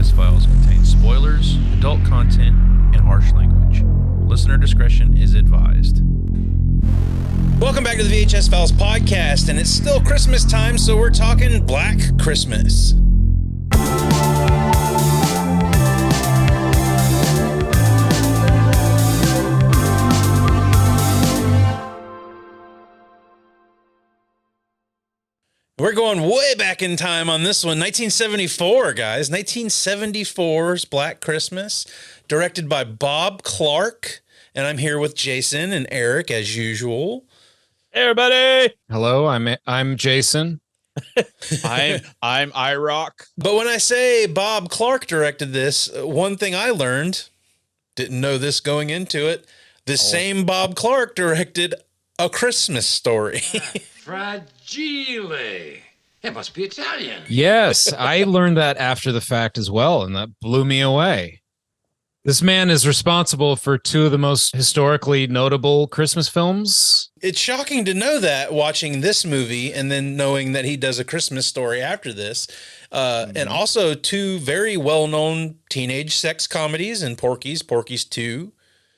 VHS Files contains spoilers, adult content, and harsh language. Listener discretion is advised. Welcome back to the VHS Files Podcast, and it's still Christmas time, so we're talking Black Christmas. We're going way back in time on this one. 1974, guys. 1974's Black Christmas, directed by Bob Clark. And I'm here with Jason and Eric, as usual. Hey, everybody. Hello, I'm Jason. I'm IROC. But when I say Bob Clark directed this, one thing I learned, didn't know this going into it, same Bob Clark directed A Christmas Story. Fragile. It must be Italian. Yes, I learned that after the fact as well, and that blew me away. This man is responsible for two of the most historically notable Christmas films. It's shocking to know that watching this movie and then knowing that he does A Christmas Story after this. And also two very well-known teenage sex comedies in Porky's 2.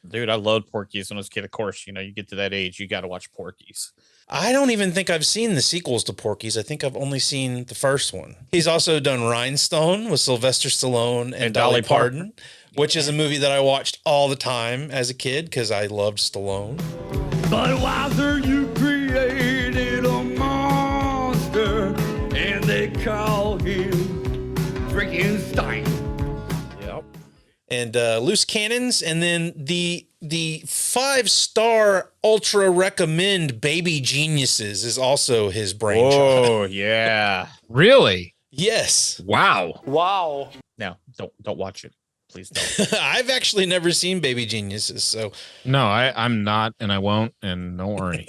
Dude, I loved Porky's when I was a kid. Of course, you get to that age, you got to watch Porky's. I don't even think I've seen the sequels to Porky's. I think I've only seen the first one. He's also done Rhinestone with Sylvester Stallone and Dolly Parton, which is a movie that I watched all the time as a kid because I loved Stallone. Budweiser, you created a monster, and they call him Frankenstein. Yep. And Loose Cannons, and then the 5-star ultra recommend Baby Geniuses is also his brainchild. Oh yeah, Really? Yes. Wow. No, don't watch it, please don't. I've actually never seen Baby Geniuses, so No, I'm not, and I won't, and don't worry.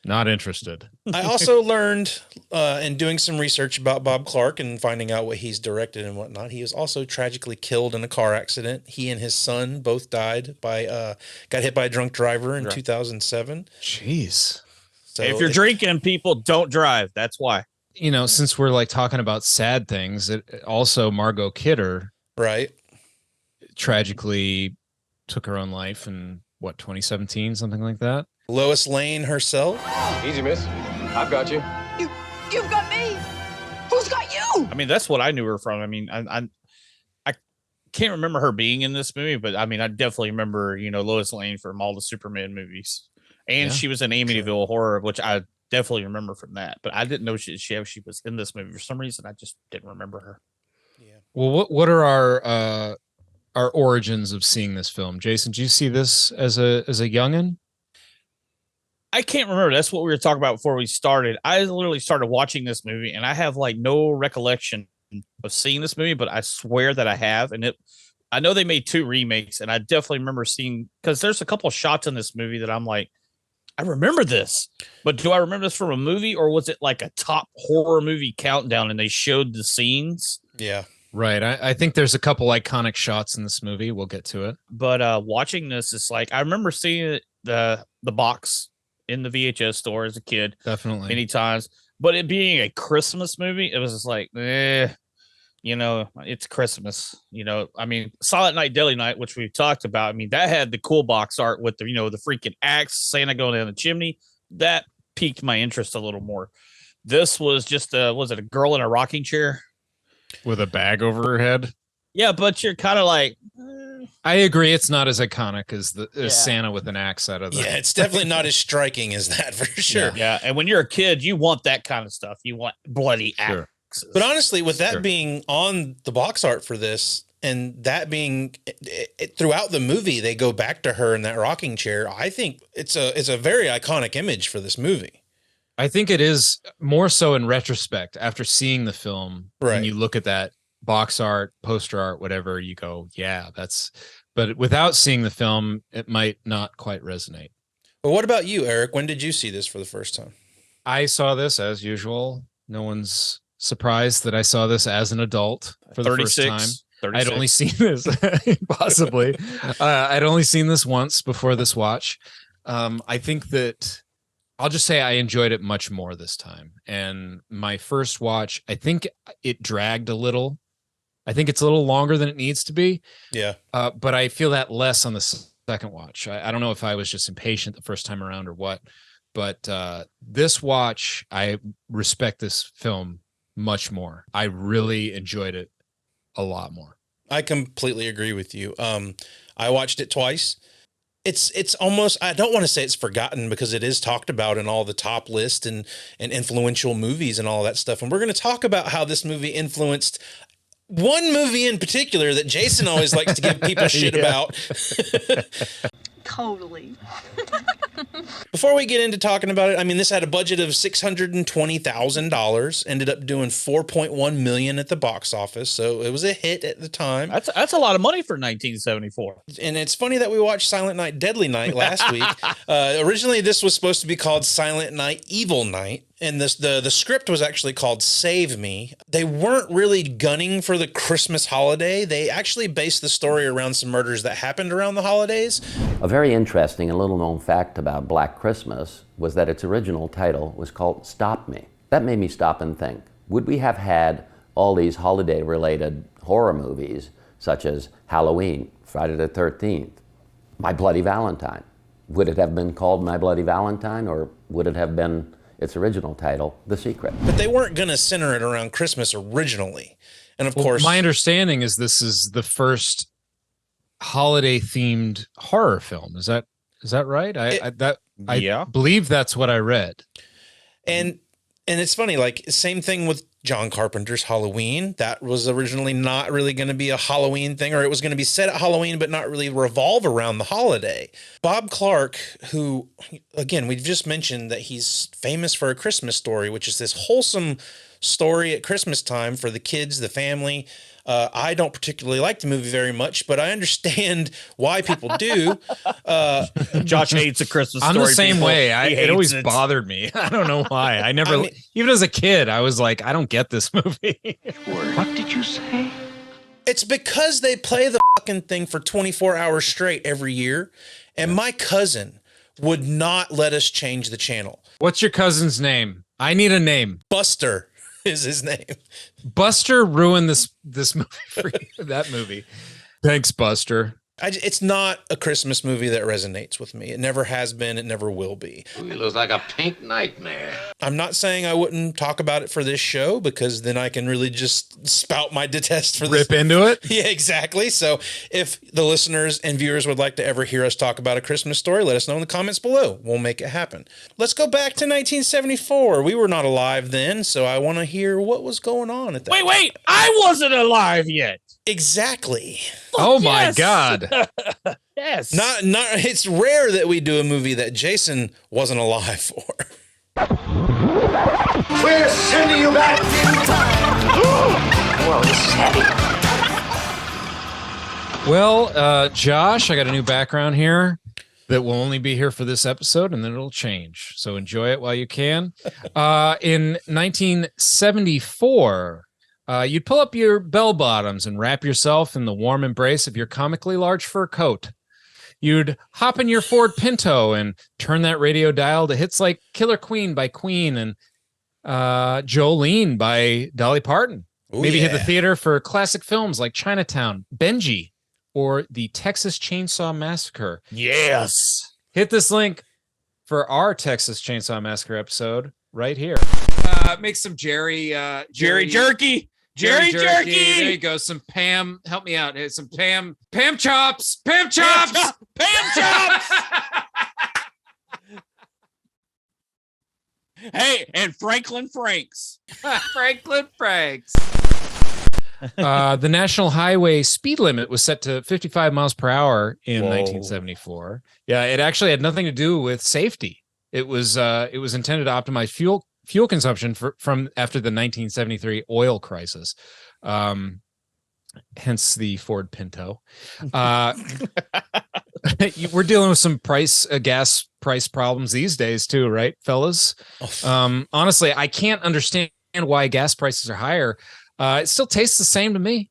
Not interested. I also learned in doing some research about Bob Clark and finding out what he's directed and whatnot, he was also tragically killed in a car accident. He and his son both died got hit by a drunk driver in 2007. Jeez. So If you're drinking, people don't drive. That's why. Since we're like talking about sad things, it also Margot Kidder right. tragically took her own life in 2017, something like that. Lois Lane herself. Easy, miss. I've got you. You've got me. Who's got you? I mean, that's what I knew her from. I mean, I can't remember her being in this movie, but I mean, I definitely remember, Lois Lane from all the Superman movies, and she was in Amityville Horror, which I definitely remember from that. But I didn't know she was in this movie for some reason. I just didn't remember her. Yeah. Well, what are our origins of seeing this film? Jason, did you see this as a youngin? I can't remember. That's what we were talking about before we started. I literally started watching this movie, and I have like no recollection of seeing this movie, but I swear that I have. And I know they made 2 remakes, and I definitely remember seeing, because there's a couple of shots in this movie that I'm like, I remember this, but do I remember this from a movie, or was it like a top horror movie countdown and they showed the scenes? Yeah. Right. I think there's a couple iconic shots in this movie. We'll get to it. But watching this, it's like I remember seeing the box in the VHS store as a kid. Definitely. Many times. But it being a Christmas movie, it was just like, it's Christmas. I mean, Silent Night, Deadly Night, which we've talked about. I mean, that had the cool box art with the, the freaking axe, Santa going down the chimney. That piqued my interest a little more. This was just was it a girl in a rocking chair? With a bag over her head. Yeah, but you're kind of like, I agree. It's not as iconic as Santa with an axe out of the. Yeah, it's definitely not as striking as that for sure. Yeah, and when you're a kid, you want that kind of stuff. You want bloody axes. But honestly, with that being on the box art for this, and that being throughout the movie, they go back to her in that rocking chair. I think it's a very iconic image for this movie. I think it is more so in retrospect after seeing the film. Right. And you look at that box art, poster art, whatever, you go, yeah, but without seeing the film, it might not quite resonate. But what about you, Eric? When did you see this for the first time? I saw this as usual. No one's surprised that I saw this as an adult for the first time. 36. I'd only seen this possibly. I'd only seen this once before this watch. I think that I'll just say I enjoyed it much more this time. And my first watch, I think it dragged a little I think it's a little longer than it needs to be. Yeah. But I feel that less on the second watch. I don't know if I was just impatient the first time around or what, but this watch, I respect this film much more. I really enjoyed it a lot more. I completely agree with you. I watched it twice. It's almost, I don't want to say it's forgotten because it is talked about in all the top list and influential movies and all that stuff. And we're going to talk about how this movie influenced one movie in particular that Jason always likes to give people shit about. Totally. Before we get into talking about it, I mean, this had a budget of $620,000, ended up doing $4.1 million at the box office. So it was a hit at the time. That's a lot of money for 1974. And it's funny that we watched Silent Night, Deadly Night last week. Originally, this was supposed to be called Silent Night, Evil Night. And the script was actually called Save Me. They weren't really gunning for the Christmas holiday. They actually based the story around some murders that happened around the holidays. A very interesting and little known fact about Black Christmas was that its original title was called Stop Me. That made me stop and think, would we have had all these holiday-related horror movies such as Halloween, Friday the 13th, My Bloody Valentine? Would it have been called My Bloody Valentine, or would it have been its original title, The Secret? But they weren't going to center it around Christmas originally. And of course, my understanding is this is the first holiday-themed horror film. Is that right? I believe that's what I read. And it's funny, like, same thing with John Carpenter's Halloween. That was originally not really going to be a Halloween thing, or it was going to be set at Halloween, but not really revolve around the holiday. Bob Clark, who, again, we've just mentioned that he's famous for A Christmas Story, which is this wholesome story at Christmas time for the kids, the family. I don't particularly like the movie very much, but I understand why people do. Josh hates A Christmas Story. I'm the same people. way. It Hates always it. bothered me. I don't know why. I never, even as a kid, I was like, I don't get this movie. What did you say? It's because they play the fucking thing for 24 hours straight every year. And my cousin would not let us change the channel. What's your cousin's name? I need a name. Buster is his name. Buster ruined this movie for you, that movie. Thanks, Buster. It's not a Christmas movie that resonates with me. It never has been. It never will be. It looks like a pink nightmare. I'm not saying I wouldn't talk about it for this show, because then I can really just spout my detest for this. Rip into it? Yeah, exactly. So if the listeners and viewers would like to ever hear us talk about A Christmas Story, let us know in the comments below. We'll make it happen. Let's go back to 1974. We were not alive then, so I want to hear what was going on at that time. Wait, I wasn't alive yet. Exactly. Oh Yes. my God. Yes. Not. It's rare that we do a movie that Jason wasn't alive for. We're sending you back in time. Whoa, this is heavy. Well, Josh, I got a new background here that will only be here for this episode, and then it'll change. So enjoy it while you can. In 1974, you'd pull up your bell bottoms and wrap yourself in the warm embrace of your comically large fur coat. You'd hop in your Ford Pinto and turn that radio dial to hits like Killer Queen by Queen and Jolene by Dolly Parton. Ooh, Maybe hit yeah. the theater for classic films like Chinatown, Benji, or the Texas Chainsaw Massacre. Yes. Hit this link for our Texas Chainsaw Massacre episode right here. Make some Jerry Jerky. Jerry Jerky. There you go. Some Pam. Help me out. Some Pam chops. Pam chops. Pam chops. Hey, and Franklin Franks. Franklin Franks. The national highway speed limit was set to 55 miles per hour in 1974. Yeah, it actually had nothing to do with safety. It was intended to optimize fuel consumption from after the 1973 oil crisis. Hence the Ford Pinto. We're dealing with some gas price problems these days too, right, fellas? Honestly, I can't understand why gas prices are higher. It still tastes the same to me.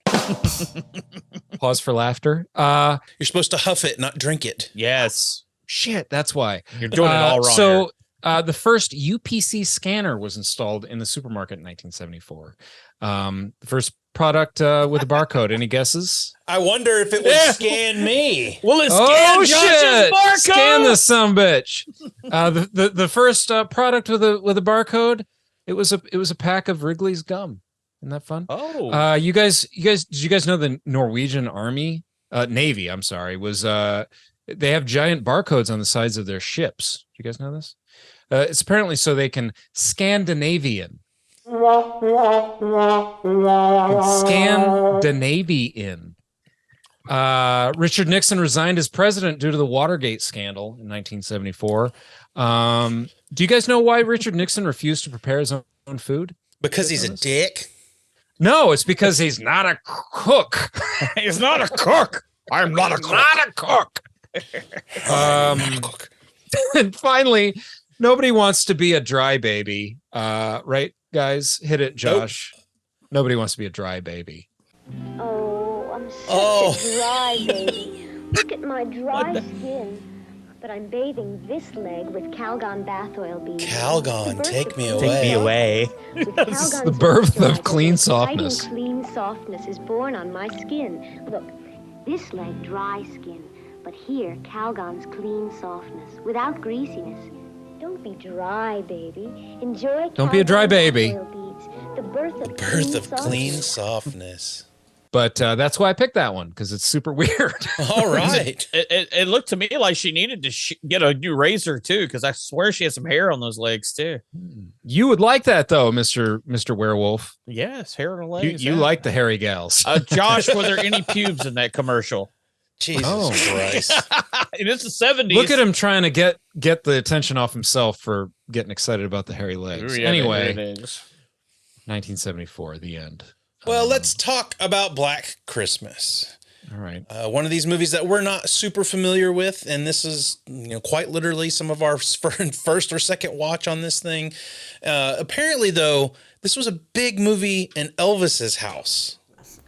Pause for laughter. You're supposed to huff it, not drink it. Yes. Shit, that's why. You're doing it all wrong. So here. The first UPC scanner was installed in the supermarket in 1974. The first product with a barcode. Any guesses? I wonder if it would scan me. Will it scan Josh's barcode? Scan this sumbitch. The first product with a barcode. It was a pack of Wrigley's gum. Isn't that fun? Oh, you guys, did you guys know the Norwegian Navy? I'm sorry, was they have giant barcodes on the sides of their ships. Do you guys know this? It's apparently so they can Scandinavian. Scandinavian. Richard Nixon resigned as president due to the Watergate scandal in 1974. Do you guys know why Richard Nixon refused to prepare his own food? Because he's a dick. No, it's because he's not a cook. he's not a cook. I'm not a cook. Not a cook. Not a cook. And finally, nobody wants to be a dry baby. Right, guys? Hit it, Josh. Nope. Nobody wants to be a dry baby. Oh, I'm such a dry baby. Look at my dry skin. But I'm bathing this leg with Calgon bath oil beads. Calgon, take me away. Take me away. This is the birth of clean softness. Clean softness is born on my skin. Look, this leg dry skin, but here Calgon's clean softness without greasiness. Don't be dry, baby. Enjoy. Don't be a dry baby. The birth of clean softness. But that's why I picked that one, because it's super weird. All right. It looked to me like she needed to get a new razor too, because I swear she has some hair on those legs too. You would like that though, Mr. Werewolf. Yes, hair on the legs. You like the hairy gals. Josh, were there any pubes in that commercial? Jesus Christ. And it's the 70s. Look at him trying to get the attention off himself for getting excited about the hairy legs. Ooh, yeah, anyway, 1974, the end. Well, let's talk about Black Christmas. All right. One of these movies that we're not super familiar with, and this is quite literally some of our first or second watch on this thing. Apparently, though, this was a big movie in Elvis's house.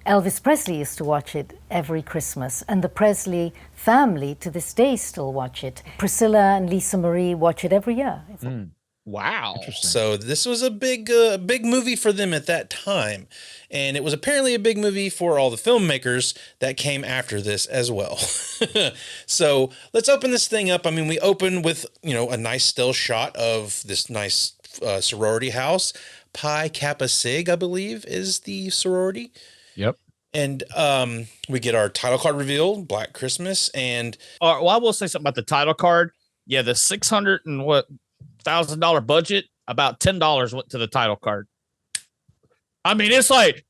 Elvis Presley used to watch it every Christmas, and the Presley family to this day still watch it. Priscilla and Lisa Marie watch it every year. Wow. So this was a big movie for them at that time. And it was apparently a big movie for all the filmmakers that came after this as well. So let's open this thing up. I mean, we open with, a nice still shot of this nice sorority house. Pi Kappa Sig, I believe, is the sorority. Yep. And we get our title card reveal, Black Christmas. And well, I will say something about the title card. Yeah, the $600,000 budget, about $10 went to the title card. I mean, it's like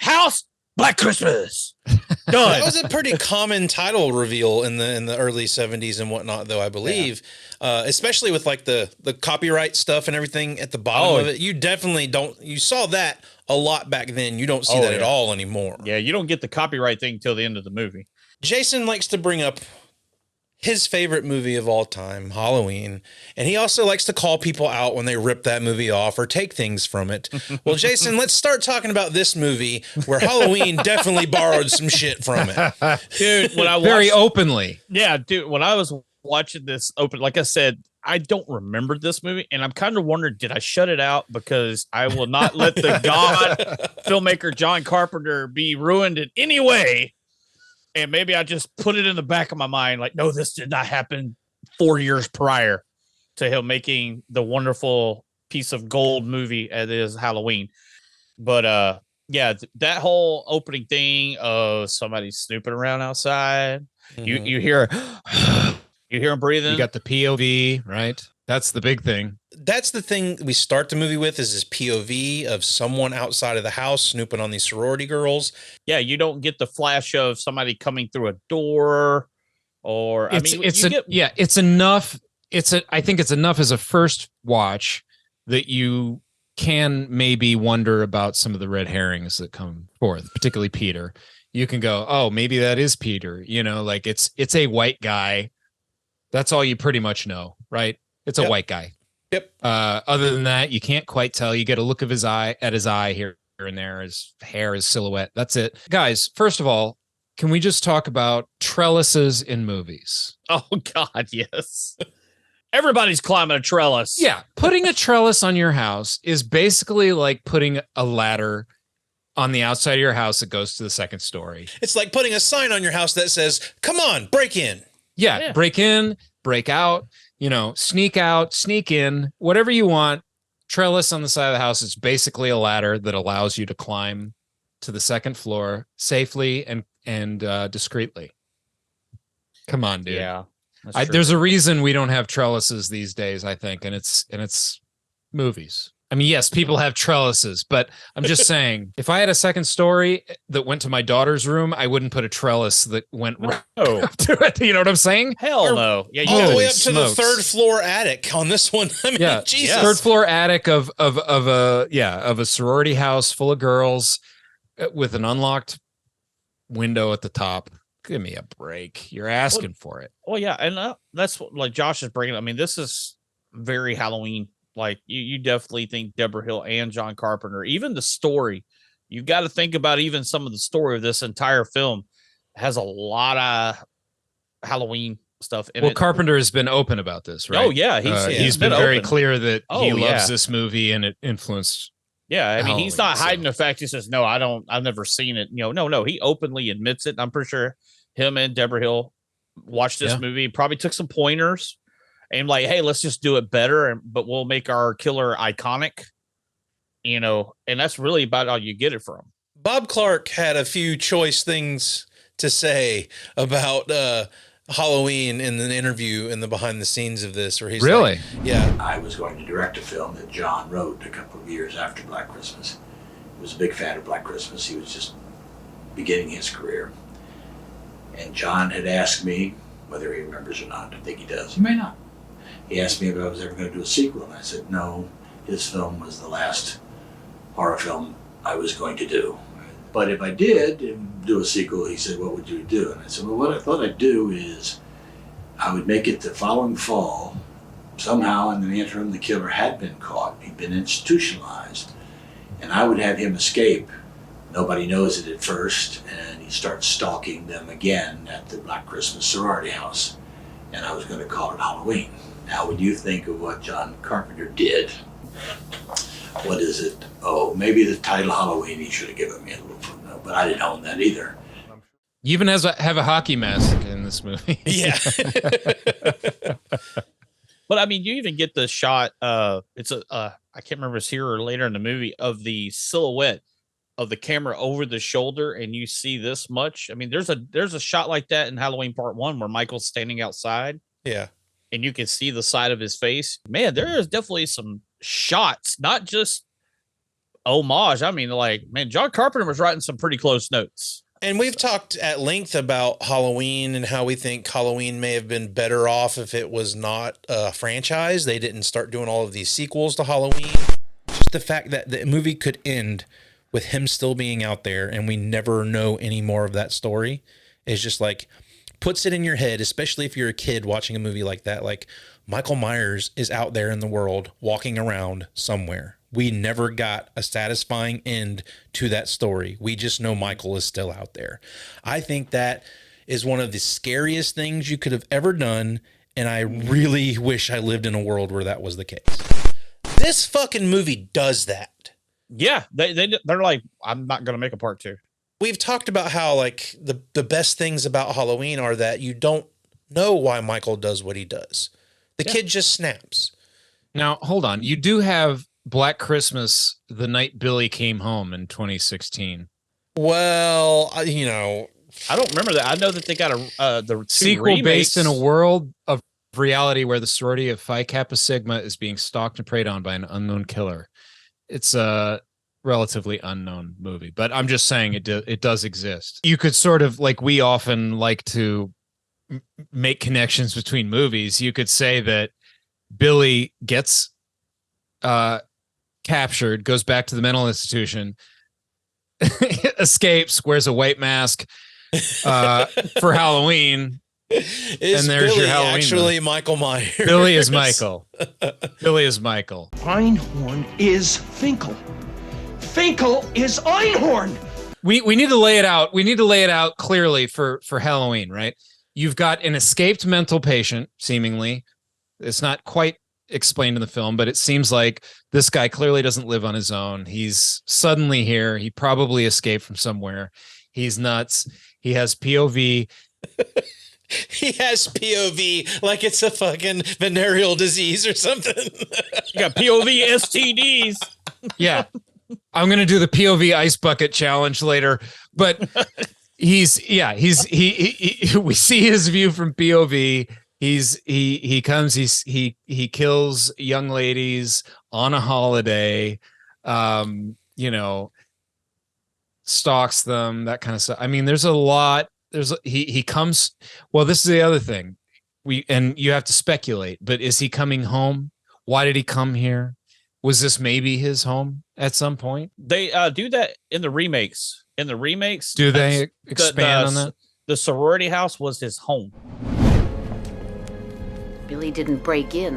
House Black Christmas. Done. That was a pretty common title reveal in the early 70s and whatnot, though, I believe. Yeah. Especially with like the copyright stuff and everything at the bottom of it. You definitely you saw that a lot back then. You don't see that at all anymore. Yeah, you don't get the copyright thing till the end of the movie. Jason likes to bring up his favorite movie of all time, Halloween. And he also likes to call people out when they rip that movie off or take things from it. Well, Jason, let's start talking about this movie where Halloween definitely borrowed some shit from it. Dude, when I watched, very openly. Yeah, dude, when I was watching this like I said, I don't remember this movie, and I'm kind of wondering, did I shut it out because I will not let the god filmmaker John Carpenter be ruined in any way? And maybe I just put it in the back of my mind, like, no, this did not happen 4 years prior to him making the wonderful piece of gold movie as is Halloween. But yeah, that whole opening thing of somebody snooping around outside, you hear him breathing. You got the POV, right? That's the big thing. That's the thing we start the movie with, is this POV of someone outside of the house snooping on these sorority girls. Yeah, you don't get the flash of somebody coming through a door, or it's enough. I think it's enough as a first watch that you can maybe wonder about some of the red herrings that come forth, particularly Peter. You can go, oh, maybe that is Peter. Like it's a white guy. That's all you pretty much know, right? It's a white guy. Yep. Other than that, you can't quite tell. You get a look of his eye here and there, his hair, his silhouette. That's it. Guys, first of all, can we just talk about trellises in movies? Oh God, yes. Everybody's climbing a trellis. Yeah, putting a trellis on your house is basically like putting a ladder on the outside of your house that goes to the second story. It's like putting a sign on your house that says, "Come on, break in." Yeah, break in, break out, sneak out, sneak in, whatever you want. Trellis on the side of the house is basically a ladder that allows you to climb to the second floor safely and discreetly. Come on, dude. Yeah. There's a reason we don't have trellises these days, I think, and it's movies. I mean, yes, people have trellises, but I'm just saying, if I had a second story that went to my daughter's room, I wouldn't put a trellis that went right up to it. You know what I'm saying? Hell no. Yeah, all the way up to the third floor attic on this one. I mean, Jesus. Third floor attic of a sorority house full of girls with an unlocked window at the top. Give me a break. You're asking for it. Oh, yeah. And that's what, like Josh is bringing. I mean, this is very Halloween. Like, you definitely think Deborah Hill and John Carpenter, even the story. You've got to think about even some of the story of this entire film has a lot of Halloween stuff in it. Carpenter has been open about this, right? Oh, yeah. He's been very open. clear that he loves this movie and it influenced. Yeah, I mean, he's not hiding the fact. He says, "No, I've never seen it." No. He openly admits it. I'm pretty sure him and Deborah Hill watched this movie, probably took some pointers, and like, hey, let's just do it better, but we'll make our killer iconic. And that's really about all you get it from. Bob Clark had a few choice things to say about Halloween in an interview in the behind the scenes of this, where he's really, yeah. I was going to direct a film that John wrote a couple of years after Black Christmas. He was a big fan of Black Christmas. He was just beginning his career. And John had asked me, whether he remembers or not, I think he does, he may not. He asked me if I was ever going to do a sequel, and I said no, his film was the last horror film I was going to do. But if I did do a sequel, he said, what would you do? And I said, well, what I thought I'd do is I would make it the following fall. Somehow in the interim, the killer had been caught. He'd been institutionalized. And I would have him escape. Nobody knows it at first. And he starts stalking them again at the Black Christmas sorority house. And I was going to call it Halloween. Now, when you think of what John Carpenter did, what is it? Oh, maybe the title Halloween, he should have given me a little footnote, but I didn't own that either. You even have a hockey mask in this movie. Yeah. But I mean, you even get the shot. It's I can't remember if it's here or later in the movie, of the silhouette of the camera over the shoulder, and you see this much. I mean, there's a shot like that in Halloween Part 1 where Michael's standing outside. Yeah. And you can see the side of his face. Man, there is definitely some shots, not just homage. I mean, like, man, John Carpenter was writing some pretty close notes. And we've talked at length about Halloween and how we think Halloween may have been better off if it was not a franchise. They didn't start doing all of these sequels to Halloween. Just the fact that the movie could end with him still being out there and we never know any more of that story is just like puts it in your head, especially if you're a kid watching a movie like that. Like, Michael Myers is out there in the world walking around somewhere. We never got a satisfying end to that story. We just know Michael is still out there. I think that is one of the scariest things you could have ever done, and I really wish I lived in a world where that was the case. This fucking movie does that. Yeah, they're like, I'm not going to make a part 2. We've talked about how, like, the best things about Halloween are that you don't know why Michael does what he does. The kid just snaps. Now, hold on. You do have Black Christmas, The Night Billy Came Home in 2016. Well, I don't remember that. I know that they got the sequel remakes based in a world of reality where the sorority of Phi Kappa Sigma is being stalked and preyed on by an unknown killer. It's a relatively unknown movie, but I'm just saying it does exist. You could sort of, like, we often like to make connections between movies. You could say that Billy gets captured, goes back to the mental institution, escapes, wears a white mask for Halloween. Is and there's Billy your Halloween actually movie. Michael Myers? Billy is Michael. Billy is Michael. Einhorn is Finkel. Finkel is Einhorn. We need to lay it out. We need to lay it out clearly for Halloween, right? You've got an escaped mental patient, seemingly, It's not quite explained in the film, but it seems like this guy clearly doesn't live on his own. He's suddenly here. He probably escaped from somewhere. He's nuts. He has POV. He has POV like it's a fucking venereal disease or something. You got POV STDs. Yeah. I'm going to do the POV ice bucket challenge later, but we see his view from POV. He comes, he kills young ladies on a holiday, stalks them, that kind of stuff. I mean, there's a lot. He comes. Well, this is the other thing. You have to speculate, but is he coming home? Why did he come here? Was this maybe his home at some point? They do that in the remakes. Do they expand on that? The sorority house was his home. Billy didn't break in.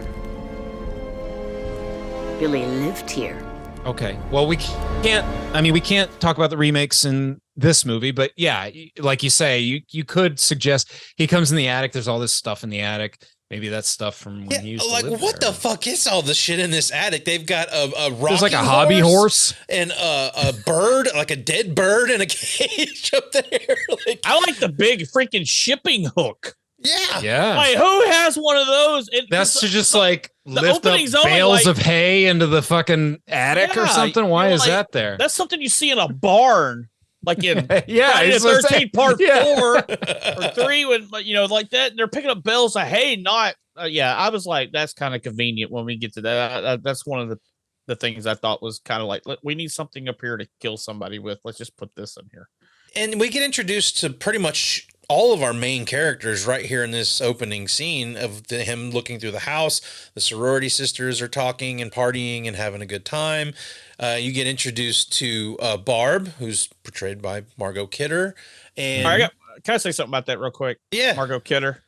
Billy lived here. Okay. Well, we can't talk about the remakes in this movie, but yeah, like you say, you could suggest he comes in the attic. There's all this stuff in the attic. Maybe that's stuff from when he used to live what there. the fuck is all this shit in this attic? They've got a rocking There's like a hobby horse and a bird, like a dead bird in a cage up there. I like the big freaking shipping hook. Yeah. Like, who has one of those? That's to just like lift up bales of hay into the fucking attic or something. Why is that there? That's something you see in a barn, like in Friday the 13th part 4 or 3, when like that. They're picking up bales of hay. Not I was like, that's kind of convenient when we get to that. That's one of the things I thought was kind of like, we need something up here to kill somebody with. Let's just put this in here. And we get introduced to pretty much all of our main characters right here in this opening scene of him looking through the house. The sorority sisters are talking and partying and having a good time. You get introduced to Barb, who's portrayed by Margot Kidder. And can I say something about that real quick? Yeah. Margot Kidder.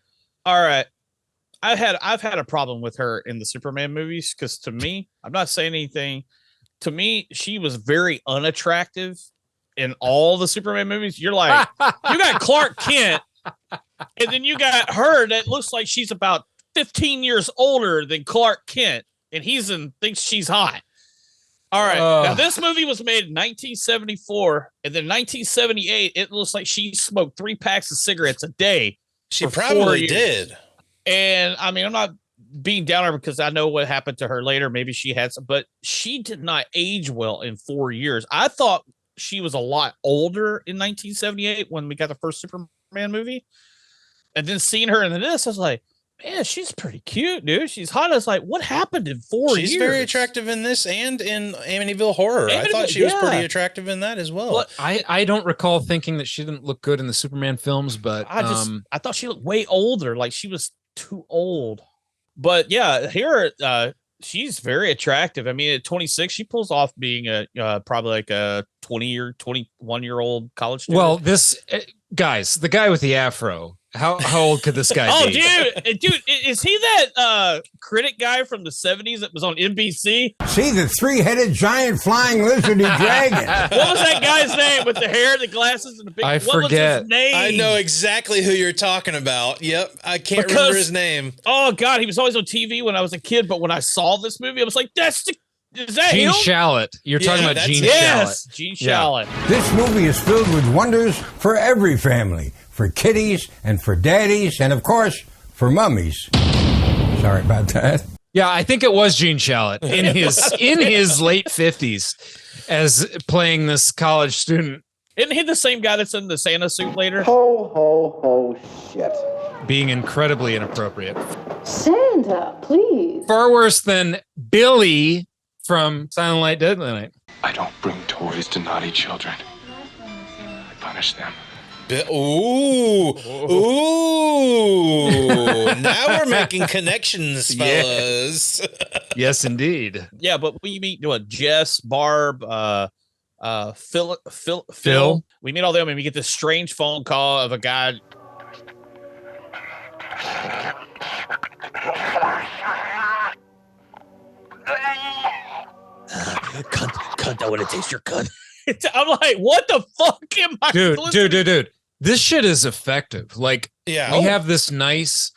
All right. I've had a problem with her in the Superman movies because, to me, I'm not saying anything. To me, she was very unattractive in all the Superman movies. You're like, you got Clark Kent, and then you got her that looks like she's about 15 years older than Clark Kent, and thinks she's hot. All right. Now, this movie was made in 1974, and then 1978, it looks like she smoked 3 packs of cigarettes a day. She probably did. And I mean, I'm not being down on her because I know what happened to her later. Maybe she had some, but she did not age well in 4 years. I thought she was a lot older in 1978 when we got the first Superman movie. And then seeing her in this, I was like, man, she's pretty cute, dude. She's hot. I was like, what happened in 4 years? She's very attractive in this and in Amityville Horror. I thought she was pretty attractive in that as well. Well, I don't recall thinking that she didn't look good in the Superman films, but I thought she looked way older. Like she was too old. But yeah, here, she's very attractive. I mean, at 26, she pulls off being probably like a 21-year-old college student. Well, the guy with the afro, how old could this guy be? Dude, is he that critic guy from the 70s that was on NBC? See the 3-headed giant flying lizardy dragon. What was that guy's name with the hair, the glasses, and the big? I what forget. Was his name? I know exactly who you're talking about. Yep, I can't remember his name. Oh God, he was always on TV when I was a kid. But when I saw this movie, I was like, is that Gene him? Shalit. You're talking about Gene Shalit. Yes, Gene Shalit. This movie is filled with wonders for every family, for kiddies and for daddies, and of course, for mummies. Sorry about that. Yeah, I think it was Gene Shalit in his late 50s as playing this college student. Isn't he the same guy that's in the Santa suit later? Ho, ho, ho, shit. Being incredibly inappropriate. Santa, please. Far worse than Billy from Silent Night, Deadly Night. I don't bring toys to naughty children. I punish them. Ooh. Now we're making connections, fellas. Yes, indeed. Yeah, but we meet Jess, Barb, Phil. We meet all them, and we get this strange phone call of a guy. Cunt, I want to taste your cunt. I'm like, what the fuck am I? Dude. This shit is effective. Like, we have this nice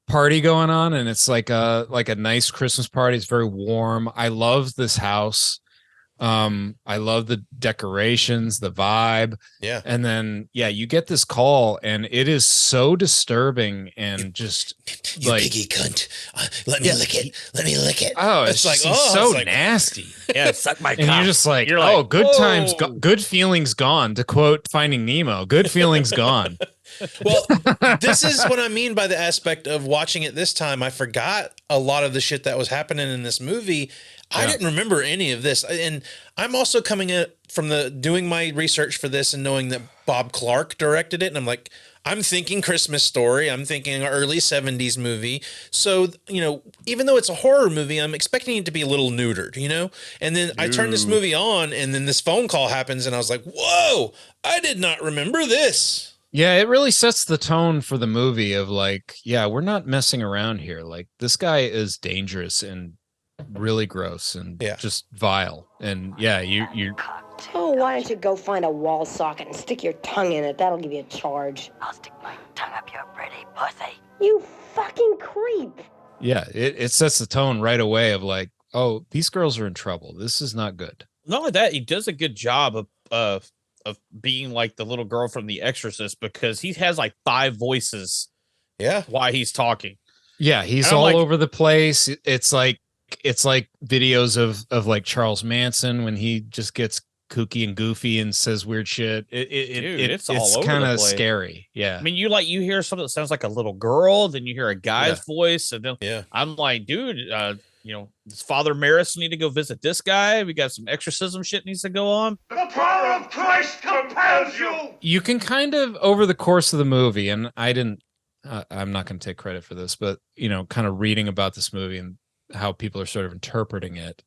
party going on, and it's like a nice Christmas party. It's very warm. I love this house. I love the decorations, the vibe. Yeah. And then you get this call, and it is so disturbing and just you like piggy cunt. Let me lick it. Let me lick it. Oh, it's like so nasty. Yeah, suck my cock. And you're just like, You're good whoa. times, good feelings gone. To quote Finding Nemo, good feelings gone. Well, this is what I mean by the aspect of watching it this time. I forgot a lot of the shit that was happening in this movie. I didn't remember any of this. And I'm also coming at from doing my research for this and knowing that Bob Clark directed it. And I'm like, I'm thinking Christmas Story. I'm thinking early 70s movie. So, even though it's a horror movie, I'm expecting it to be a little neutered, And then I turn this movie on, and then this phone call happens, and I was like, whoa, I did not remember this. Yeah, it really sets the tone for the movie of like, we're not messing around here. Like, this guy is dangerous and really gross and just vile. And you So why don't you go find a wall socket and stick your tongue in it? That'll give you a charge. I'll stick my tongue up your pretty pussy. You fucking creep. it sets the tone right away of like, oh, these girls are in trouble. This is not good. Not only that, he does a good job of being like the little girl from The Exorcist, because he has like 5 voices. Yeah. While he's talking. Yeah, he's all over the place. It's like videos of like Charles Manson when he just gets kooky and goofy and says weird shit. It's all over kind of the place. scary. Yeah. I mean, you hear something that sounds like a little girl, then you hear a guy's voice, and then I'm like, dude, does Father Maris need to go visit this guy? We got some exorcism shit needs to go on. The power of Christ compels you. You can kind of, over the course of the movie, and I'm not going to take credit for this, but kind of reading about this movie and how people are sort of interpreting it.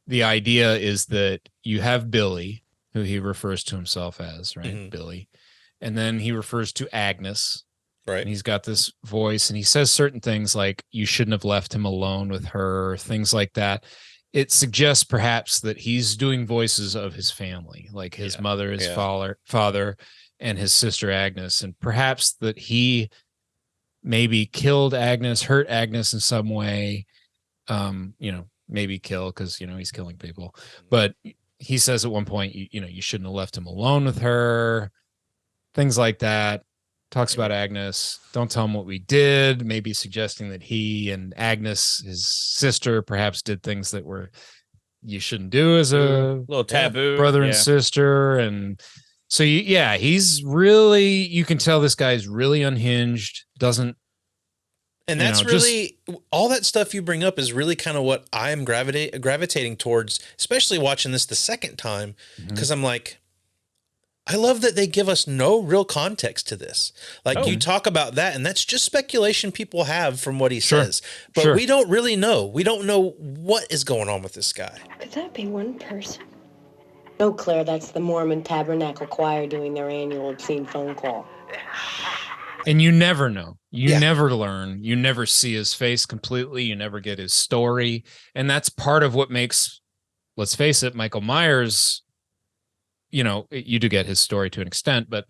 The idea is that you have Billy, who he refers to himself as, right? Mm-hmm. Billy. And then he refers to Agnes. Right. And he's got this voice, and he says certain things like, you shouldn't have left him alone with her, things like that. It suggests perhaps that he's doing voices of his family, like his mother, his father, and his sister Agnes. And perhaps that he maybe killed Agnes, hurt Agnes in some way. Maybe kill, because he's killing people, but he says at one point, you shouldn't have left him alone with her, things like that. Talks about Agnes, don't tell him what we did, maybe suggesting that he and Agnes, his sister, perhaps did things that you shouldn't do as a little taboo brother and sister. And so he's really, you can tell this guy's really unhinged, doesn't. And that's really all that stuff you bring up is really kind of what I'm gravitating towards, especially watching this the second time, because I'm like, I love that they give us no real context to this. Like you talk about that, and that's just speculation people have from what he says, but we don't really know. We don't know what is going on with this guy. Could that be one person? No, Claire, that's the Mormon Tabernacle Choir doing their annual obscene phone call. And you never know. You never learn. You never see his face completely. You never get his story. And that's part of what makes, let's face it, Michael Myers, you do get his story to an extent, but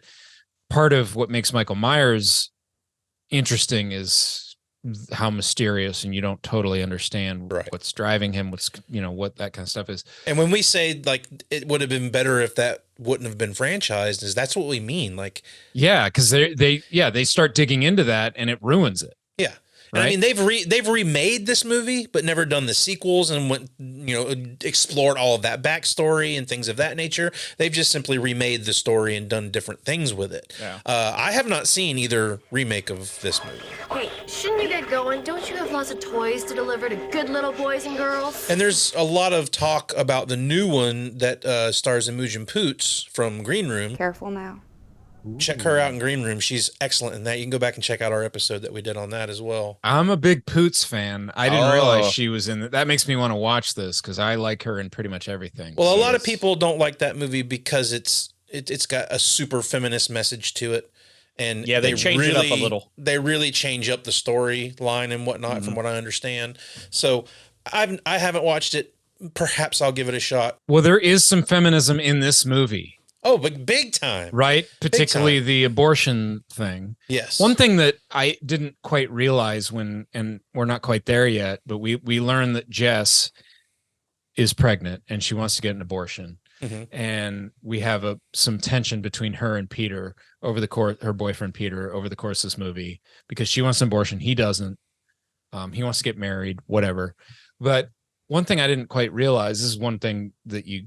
part of what makes Michael Myers interesting is how mysterious, and you don't totally understand what's driving him, what that kind of stuff is. And when we say like it would have been better if that wouldn't have been franchised, that's what we mean. Like, because they start digging into that, and it ruins it. Yeah. And I mean, they've remade this movie, but never done the sequels and went, explored all of that backstory and things of that nature. They've just simply remade the story and done different things with it. Yeah. I have not seen either remake of this movie. Hey, shouldn't you get going? Don't you have lots of toys to deliver to good little boys and girls? And there's a lot of talk about the new one that stars Imogen Poots from Green Room. Careful now. Check her out in Green Room. She's excellent in that. You can go back and check out our episode that we did on that as well. I'm a big Poots fan. I didn't realize she was in it. That makes me want to watch this because I like her in pretty much everything. Well, a lot of people don't like that movie because it's got a super feminist message to it. And they change it up a little. They really change up the storyline and whatnot, from what I understand. So I haven't watched it. Perhaps I'll give it a shot. Well, there is some feminism in this movie. Oh, but big time. Right? Particularly time. the abortion thing. Yes. One thing that I didn't quite realize and we're not quite there yet, but we learned that Jess is pregnant and she wants to get an abortion. Mm-hmm. And we have some tension between her and Peter over the course, her boyfriend Peter, over the course of this movie, because she wants an abortion. He doesn't. He wants to get married, whatever. But one thing I didn't quite realize, this is one thing that you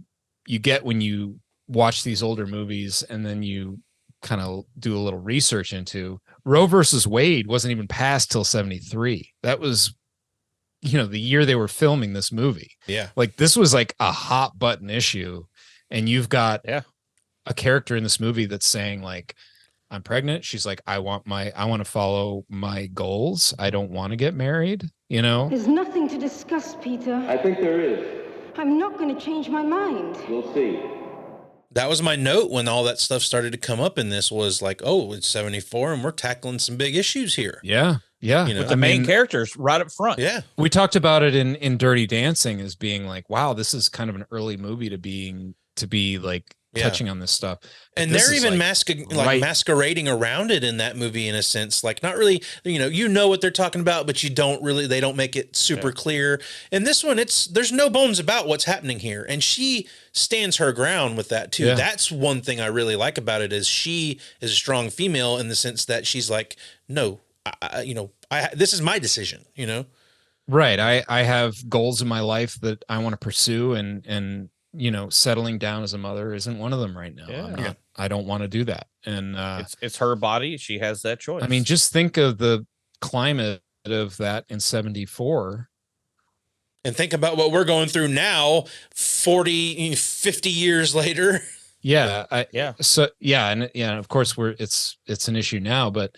get when you watch these older movies and then you kind of do a little research into Roe versus Wade wasn't even passed till 73. That was, the year they were filming this movie. Yeah. Like this was like a hot button issue. And you've got a character in this movie that's saying like, I'm pregnant. She's like, I want to follow my goals. I don't want to get married, There's nothing to discuss, Peter. I think there is. I'm not going to change my mind. We'll see. That was my note when all that stuff started to come up in this was like, oh, it's 74 and we're tackling some big issues here. Yeah. Yeah. With the main characters right up front. Yeah. We talked about it in Dirty Dancing as being like, wow, this is kind of an early movie to be like touching on this stuff. But and they're even masquerading around it in that movie in a sense, like not really, what they're talking about, but they don't make it super clear. And this one, there's no bones about what's happening here. And she stands her ground with that too. Yeah. That's one thing I really like about it is she is a strong female in the sense that she's like, no, this is my decision, Right. I have goals in my life that I want to pursue and settling down as a mother isn't one of them right now. Yeah. I don't want to do that. And it's her body. She has that choice. I mean, just think of the climate of that in 74. And think about what we're going through now, 40, 50 years later. Yeah. And of course it's an issue now, but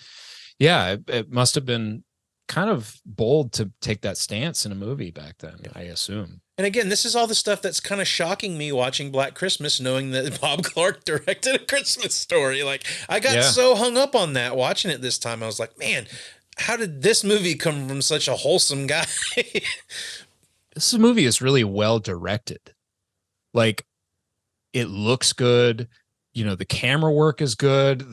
yeah, it must have been kind of bold to take that stance in a movie back then, I assume. And again, this is all the stuff that's kind of shocking me watching Black Christmas, knowing that Bob Clark directed A Christmas Story. Like, I got so hung up on that watching it this time. I was like, man, how did this movie come from such a wholesome guy? This movie is really well directed. Like, it looks good. The camera work is good.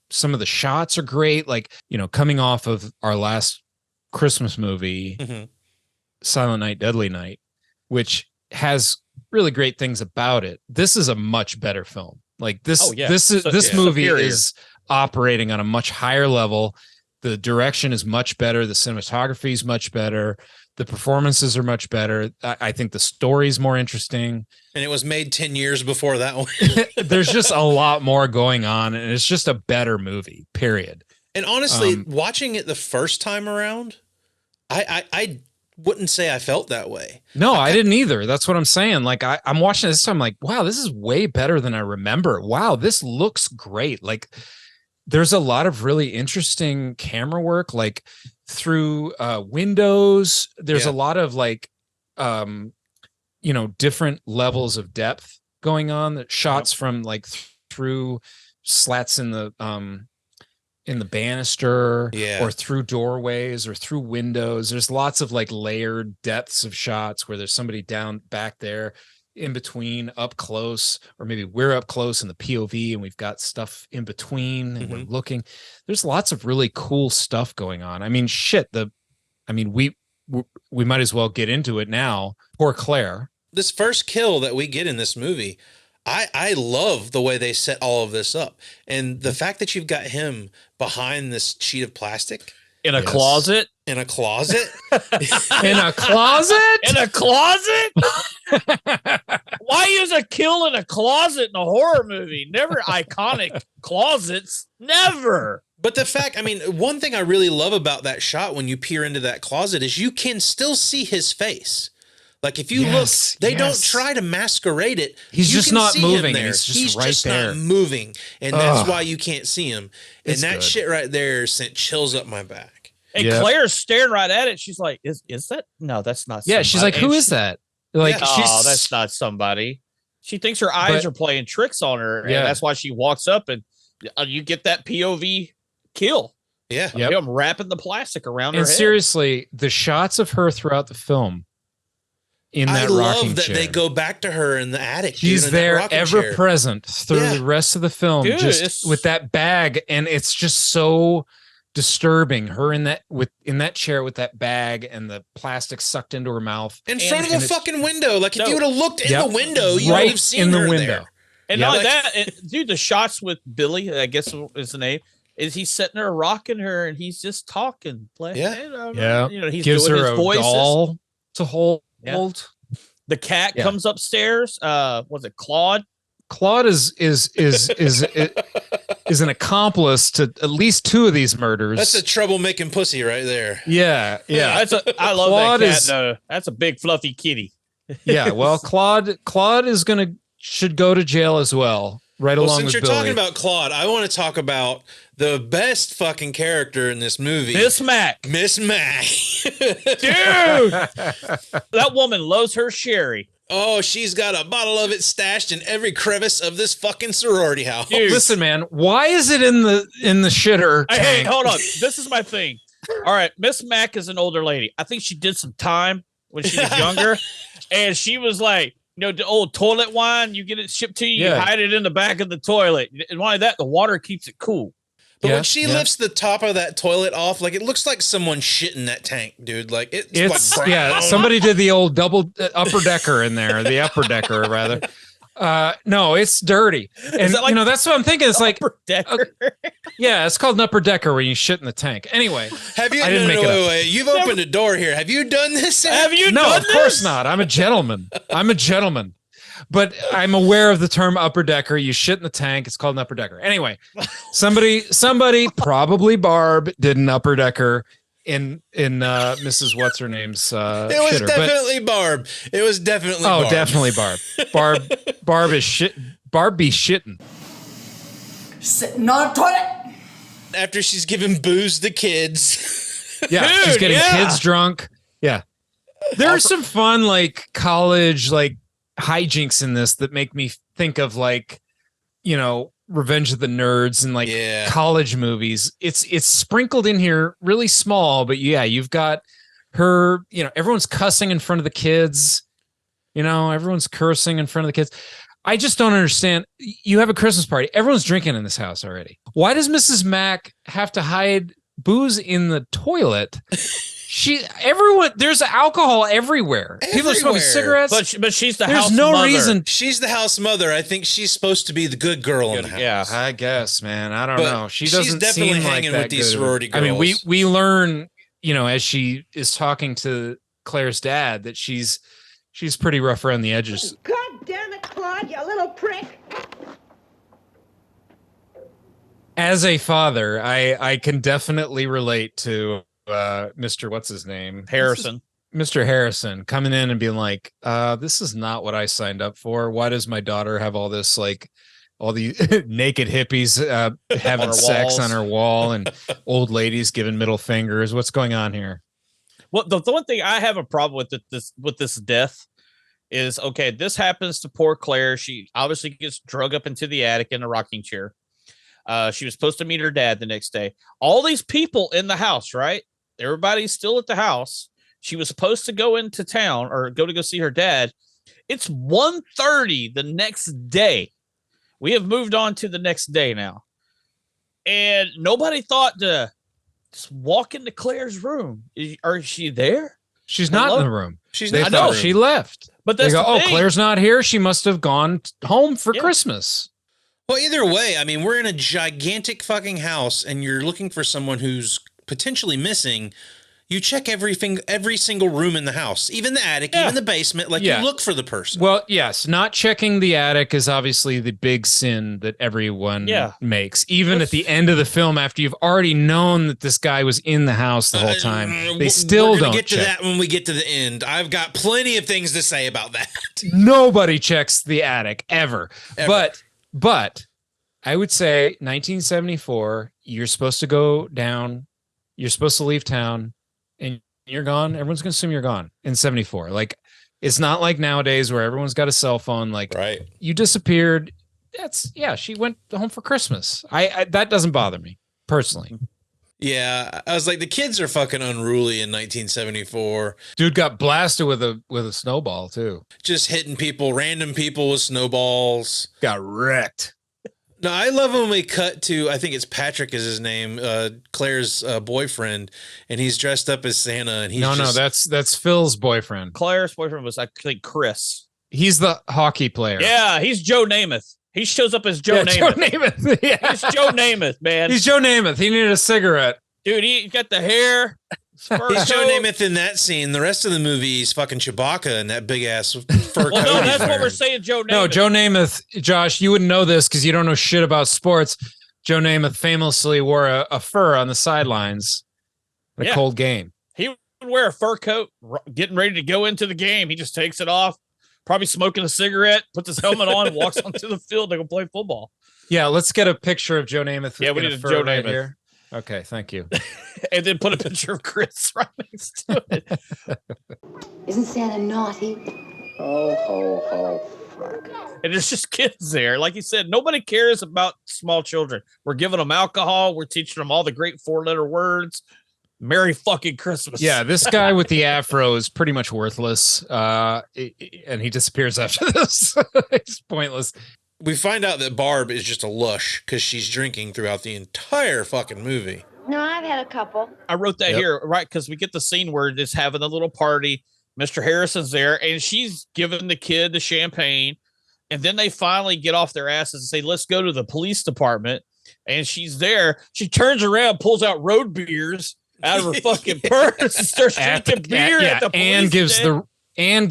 Some of the shots are great. Like, coming off of our last Christmas movie, Silent Night, Deadly Night, which has really great things about it. This is a much better film. Like this movie is operating on a much higher level. The direction is much better. The cinematography is much better. The performances are much better. I think the story is more interesting. And it was made 10 years before that one. There's just a lot more going on, and it's just a better movie, period. And honestly, watching it the first time around, I wouldn't say I felt that way. No, I didn't either. That's what I'm saying. Like I'm watching this time, like, wow, this is way better than I remember. Wow, this looks great. Like there's a lot of really interesting camera work, like through windows. There's a lot of like, different levels of depth going on. That shots from like through slats in the banister, or through doorways or through windows. There's lots of like layered depths of shots where there's somebody down back there in between, up close, or maybe we're up close in the POV and we've got stuff in between and we're looking. There's lots of really cool stuff going on. I mean, we might as well get into it now. Poor Claire. This first kill that we get in this movie, I love the way they set all of this up. And the fact that you've got him behind this sheet of plastic. In a closet? In a closet? In a closet? In a closet? Why use a kill in a closet in a horror movie? Never iconic closets. Never. But the fact, one thing I really love about that shot when you peer into that closet is you can still see his face. Like if you look, they don't try to masquerade it. He's just not moving. He's just right there. Not moving. And that's why you can't see him. And that shit right there sent chills up my back. And Claire's staring right at it. She's like, is that? No, that's not somebody. Yeah, she's like, who is that? Like, that's not somebody. She thinks her eyes are playing tricks on her. And that's why she walks up and you get that POV kill. Yeah. Him wrapping the plastic around her And head. seriously, the shots of her throughout the film in that I rocking love that chair. they go back to her in the attic. She's dude, in there, that rocking ever chair. present through the rest of the film, Dude, just with that bag, and it's just so disturbing. Her in that chair with that bag and the plastic sucked into her mouth In front of the fucking window. Like if you would have looked in the window, you right would have seen in the her window. there. And not only that, dude, the shots with Billy, I guess is the name, is he's sitting there rocking her and he's just talking. Playing, Yeah. You know, he's Gives doing her his a voices. doll to hold. Yeah. The cat Yeah. comes upstairs. Was it Claude? Claude is an accomplice to at least 2 of these murders. That's a troublemaking pussy right there. Yeah. I love Claude that cat. is- Though. That's a big fluffy kitty. Yeah, well, Claude should go to jail as well, right Well, along since with you're Billy. talking about Claude, I want to talk about the best fucking character in this movie. Miss Mac. Miss Mac. Dude. That woman loves her sherry. Oh, she's got a bottle of it stashed in every crevice of this fucking sorority house. Dude. Listen, man, why is it in the shitter tank? Hey, hold on. This is my thing. All right, Miss Mac is an older lady. I think she did some time when she was younger, and she was like, the old toilet wine. You get it shipped to you, you hide it in the back of the toilet, and why that the water keeps it cool. But when she lifts the top of that toilet off, like it looks like someone shit in that tank, dude. Like it's like brown. Somebody did the old double upper decker in there, the upper decker rather. No, it's dirty, and that's what I'm thinking. It's like it's called an upper decker when you shit in the tank. Anyway, have you? I didn't make it up. Wait. You've opened a door here. Have you done this? Have you? No, done of course not. I'm a gentleman. But I'm aware of the term upper decker. You shit in the tank. It's called an upper decker. Anyway, somebody, probably Barb, did an upper decker in Mrs. What's her name's. It was shitter. definitely Barb. It was definitely. Oh, Barb. definitely Barb. Barb is shit. Barb be shitting. Sitting on a toilet. After she's giving booze to kids. Yeah, Dude, she's getting kids drunk. Yeah, there's some fun like college like hijinks in this that make me think of like, Revenge of the Nerds and like college movies. It's sprinkled in here really small, but you've got her, everyone's cussing in front of the kids. Everyone's cursing in front of the kids. I just don't understand. You have a Christmas party. Everyone's drinking in this house already. Why does Mrs. Mac have to hide booze in the toilet? There's alcohol everywhere. People are smoking cigarettes. But she's the There's house no mother. reason. She's the house mother. I think she's supposed to be the good girl in the house. Yeah, I guess, man. I don't But know. She she's doesn't definitely seem hanging like that with these good. sorority girls. I mean, we learn, as she is talking to Claire's dad, that she's pretty rough around the edges. God damn it, Claude, you little prick. As a father, I can definitely relate to Mr. What's his name? Harrison. Mr. Harrison coming in and being like, this is not what I signed up for. Why does my daughter have all this, like, all the naked hippies having On sex walls. on her wall and old ladies giving middle fingers? What's going on here? Well, the one thing I have a problem with this death is, okay, this happens to poor Claire. She obviously gets drug up into the attic in a rocking chair. She was supposed to meet her dad the next day. All these people in the house, right? Everybody's still at the house. She was supposed to go into town or go see her dad. It's 1:30 the next day. We have moved on to the next day now. And nobody thought to just walk into Claire's room. Is she there? She's not in the room. They thought she left. But they that's go, the oh, thing. Claire's not here. She must have gone home for Christmas. Well, either way, I mean, we're in a gigantic fucking house and you're looking for someone who's potentially missing. You check every single room in the house, even the attic, even the basement. Like you look for the person. Well, yes, not checking the attic is obviously the big sin that everyone makes. Even at the end of the film, after you've already known that this guy was in the house the whole time, they still don't get to check. that when we get to the end. I've got plenty of things to say about that. Nobody checks the attic ever. But I would say 1974, you're supposed to go down, you're supposed to leave town, and you're gone. Everyone's going to assume you're gone in 74. Like, it's not like nowadays where everyone's got a cell phone. Like, you disappeared. She went home for Christmas. I that doesn't bother me personally. Yeah, I was like, the kids are fucking unruly in 1974. Dude got blasted with a snowball too. Just hitting people, random people with snowballs. Got wrecked. No, I love when we cut to, I think it's Patrick is his name, Claire's boyfriend, and he's dressed up as Santa. And he's no, that's Phil's boyfriend. Claire's boyfriend was, I think, Chris. He's the hockey player. Yeah, he's Joe Namath. He shows up as Joe Namath. Joe Namath. Yeah. He's Joe Namath, man. He's Joe Namath. He needed a cigarette. Dude, he got the hair. He's Joe Namath in that scene. The rest of the movie, he's fucking Chewbacca in that big ass fur coat. No, that's what we're saying, Joe Namath. No, Joe Namath, Josh, you wouldn't know this because you don't know shit about sports. Joe Namath famously wore a fur on the sidelines in a cold game. He would wear a fur coat, getting ready to go into the game. He just takes it off, probably smoking a cigarette, puts his helmet on, and walks onto the field to go play football. Yeah, let's get a picture of Joe Namath. Yeah, we need a Joe Namath here. Okay, thank you. And then put a picture of Chris right next to it. Isn't Santa naughty? Ho, ho, ho. And there's just kids there. Like you said, nobody cares about small children. We're giving them alcohol. We're teaching them all the great 4-letter words. Merry fucking Christmas. Yeah, this guy with the afro is pretty much worthless. And he disappears after this. It's pointless. We find out that Barb is just a lush because she's drinking throughout the entire fucking movie. No, I've had a couple. I wrote that here, right? Because we get the scene where it's having a little party. Mr. Harrison's there, and she's giving the kid the champagne. And then they finally get off their asses and say, let's go to the police department. And she's there. She turns around, pulls out road beers out of her fucking purse and starts drinking beer at the police and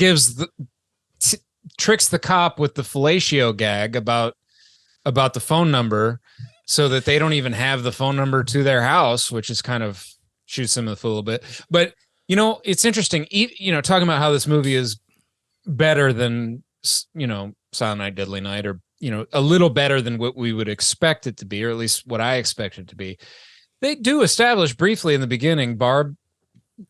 tricks the cop with the fellatio gag about the phone number so that they don't even have the phone number to their house, which is kind of shoots them in the foot a little bit. But, you know, it's interesting, you know, talking about how this movie is better than, you know, Silent Night, Deadly Night, or, you know, a little better than what we would expect it to be, or at least what I expect it to be. They do establish briefly in the beginning, Barb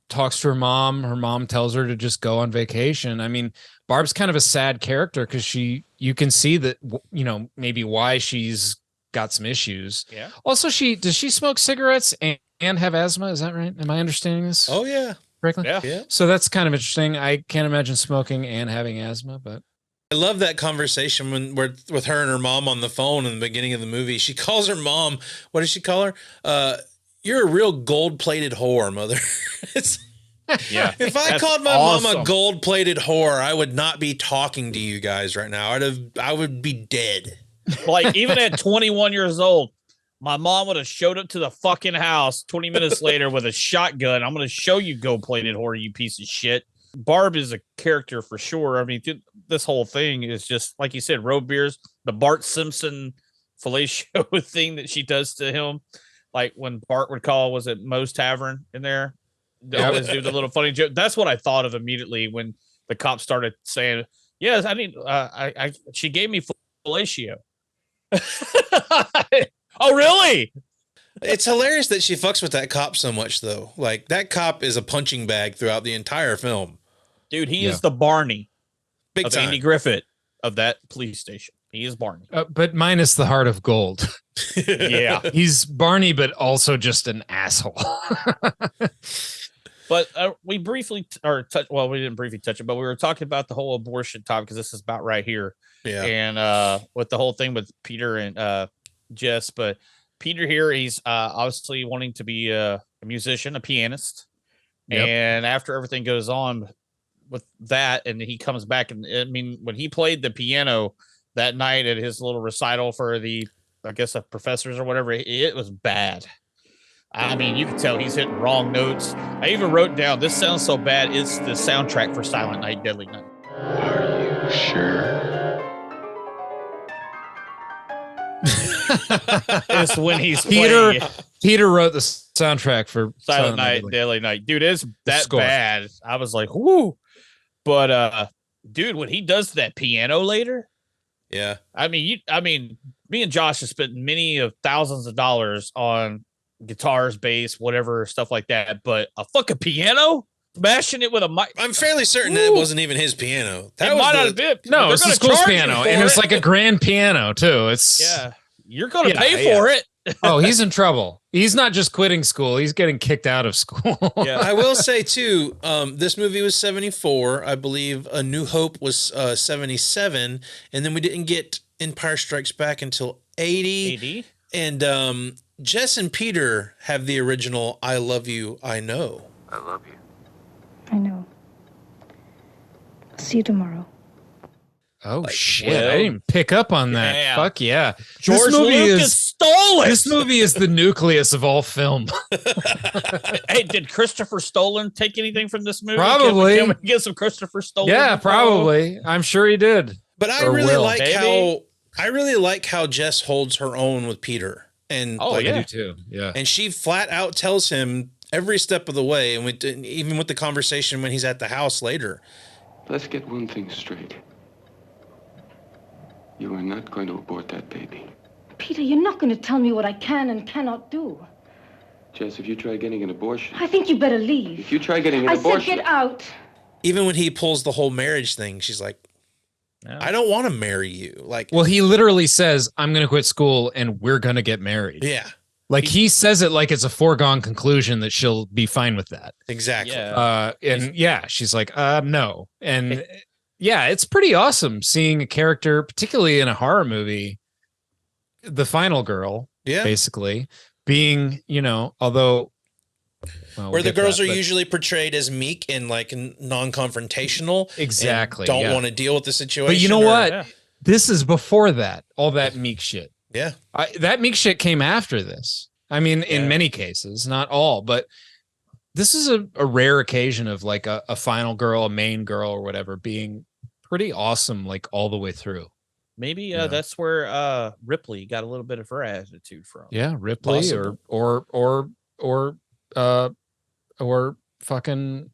talks to her mom. Her mom tells her to just go on vacation. I mean, Barb's kind of a sad character because you can see that, you know, maybe why she's got some issues. Yeah. Also, does she smoke cigarettes and have asthma? Is that right? Am I understanding this? Oh, yeah. Correctly? Yeah. So that's kind of interesting. I can't imagine smoking and having asthma, but. I love that conversation with her and her mom on the phone in the beginning of the movie. She calls her mom. What does she call her? You're a real gold-plated whore, mother. Yeah. If I called my mom a gold-plated whore, I would not be talking to you guys right now. I would be dead. Like, even at 21 years old, my mom would have showed up to the fucking house 20 minutes later with a shotgun. I'm going to show you gold-plated whore, you piece of shit. Barb is a character for sure. I mean, this whole thing is just, like you said, road beers, the Bart Simpson fellatio thing that she does to him. Like when Bart would call, was it Moe's Tavern in there? They always do the little funny joke. That's what I thought of immediately when the cops started saying, yes, I need, she gave me fellatio. Oh, really? It's hilarious that she fucks with that cop so much, though. Like, that cop is a punching bag throughout the entire film. Dude, he is the Barney Big of time. Andy Griffith of that police station. He is Barney. But minus the heart of gold. Yeah. He's Barney, but also just an asshole. But we briefly, we didn't briefly touch it, but we were talking about the whole abortion topic because this is about right here. Yeah. And with the whole thing with Peter and Jess, but Peter here, he's obviously wanting to be a musician, a pianist. Yep. And after everything goes on with that, and he comes back, and I mean, when he played the piano that night at his little recital for the, I guess, the professors or whatever, it was bad. I mean, you can tell he's hitting wrong notes. I even wrote down, this sounds so bad, it's the soundtrack for Silent Night, Deadly Night. Are you sure? It's when he's Peter. playing. Peter wrote the soundtrack for Silent Night, Deadly Night. Dude, it's that bad. I was like, whoo. But dude, when he does that piano later, yeah. I mean, me and Josh have spent many of thousands of dollars on guitars, bass, whatever, stuff like that. But a fucking piano, smashing it with a mic. I'm fairly certain that it wasn't even his piano. That might not have been. No, it's the school's piano, and it's like a grand piano too. It's you're going to pay for it. Oh, he's in trouble. He's not just quitting school. He's getting kicked out of school. Yeah. I will say too, this movie was 74. I believe A New Hope was 77. And then we didn't get Empire Strikes Back until 80. 80? And Jess and Peter have the original I Love You, I Know. I love you. I know. I'll see you tomorrow. Oh shit! well, I didn't even pick up on that. yeah. Fuck yeah! George Lucas stole it. This movie is the nucleus of all film. Hey, did Christopher Stolen take anything from this movie? Probably. Can we get some Christopher Stolen? Yeah, info? probably. I'm sure he did. But I Or really will. like Maybe. how Jess holds her own with Peter. And Oh, like, yeah. I do too. Yeah. and she flat out tells him every step of the way, and even with the conversation when he's at the house later. Let's get one thing straight. You are not going to abort that baby. Peter, you're not going to tell me what I can and cannot do. Jess, if you try getting an abortion... I think you better leave. If you try getting an I abortion... said get out. Even when he pulls the whole marriage thing, she's like, I don't want to marry you. Like, Well, he literally says, "I'm going to quit school and we're going to get married." yeah, Like he says it like it's a foregone conclusion that she'll be fine with that. exactly. Yeah. And yeah, she's like, no. And yeah, it's pretty awesome seeing a character, particularly in a horror movie, the final girl, Yeah. basically being, although well, Where we'll the get to girls that, are but- usually portrayed as meek and like non-confrontational. and Exactly, don't yeah. want to deal with the situation. But you know or- what? Yeah. This is before that, all that meek shit. Yeah. That meek shit came after this. I mean, in Yeah. many cases, not all, but this is a rare occasion of like a final girl, a main girl or whatever being pretty awesome, like all the way through. Maybe Yeah. that's where Ripley got a little bit of her attitude from. Yeah. Ripley Possible. or fucking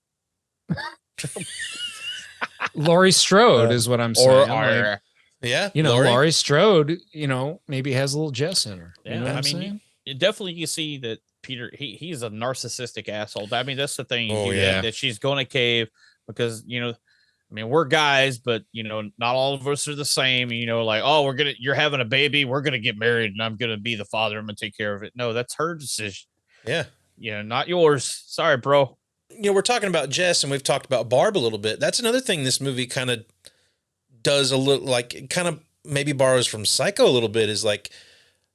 Laurie Strode is what I'm saying. Like, Yeah. Laurie Strode, maybe has a little Jess in her. Yeah, You know what I I'm mean, saying? you definitely you see that Peter he's a narcissistic asshole. I mean, that's the thing. Oh, you yeah. get, that she's going to cave because we're guys, but not all of us are the same. Like, oh, you're having a baby, we're gonna get married, and I'm gonna be the father. I'm gonna take care of it. No, that's her decision. Yeah. Not yours. Sorry, bro. We're talking about Jess and we've talked about Barb a little bit. That's another thing this movie kind of does a little, like, it kind of maybe borrows from Psycho a little bit, is like,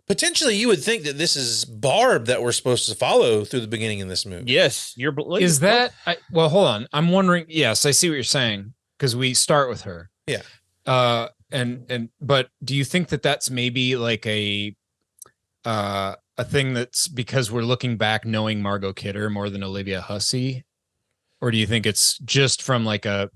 potentially you would think that this is Barb that we're supposed to follow through the beginning of this movie. Yes, Is that well, hold on. I'm wondering. Yes, I see what you're saying because we start with her. Yeah. But do you think that that's maybe like a thing that's because we're looking back knowing Margot Kidder more than Olivia Hussey? Or do you think it's just from like a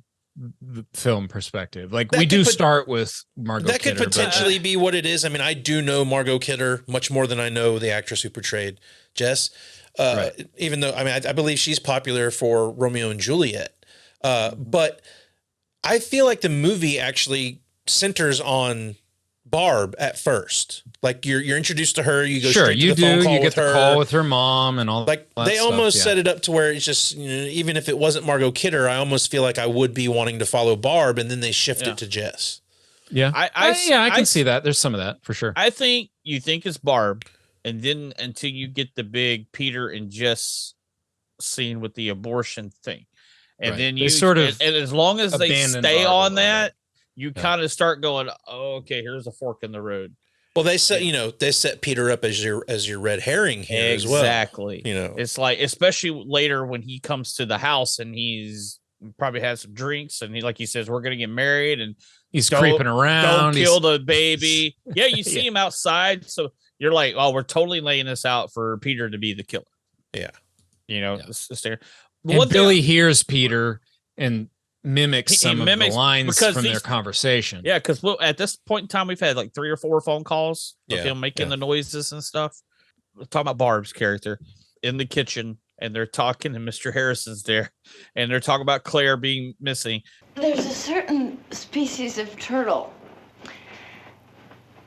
film perspective? Like That we do could start with Margot That Kidder. could potentially be what it is. I mean, I do know Margot Kidder much more than I know the actress who portrayed Jess. Right. Even though, I mean, I believe she's popular for Romeo and Juliet. But I feel like the movie actually centers on Barb at first. Like you're introduced to her, you go straight to the phone call you get with the her. call with her mom and all Like that they stuff, almost yeah. set it up to where it's just, even if it wasn't Margot Kidder, I almost feel like I would be wanting to follow Barb, and then they shift it to Jess. Yeah. I can see that. There's some of that for sure. I think you think it's Barb, and then until you get the big Peter and Jess scene with the abortion thing, and Right. then They you sort of and as long as they abandon stay Barb a on little that, you kind of start going, oh, okay, here's a fork in the road. Well, they set Peter up as your red herring here as well. Exactly. It's like, especially later when he comes to the house and he's probably has some drinks and like he says, we're gonna get married, and He's creeping around. Don't kill the baby. Yeah, you see him outside, so you're like, oh, we're totally laying this out for Peter to be the killer. Yeah. It's there. And Billy hears Peter and mimics He some of mimics- the lines because from their he's- conversation. Yeah, because at this point in time, we've had like 3 or 4 phone calls of Yeah, him making yeah. the noises and stuff. We're talking about Barb's character in the kitchen, and they're talking, and Mr. Harrison's there, and they're talking about Claire being missing. There's a certain species of turtle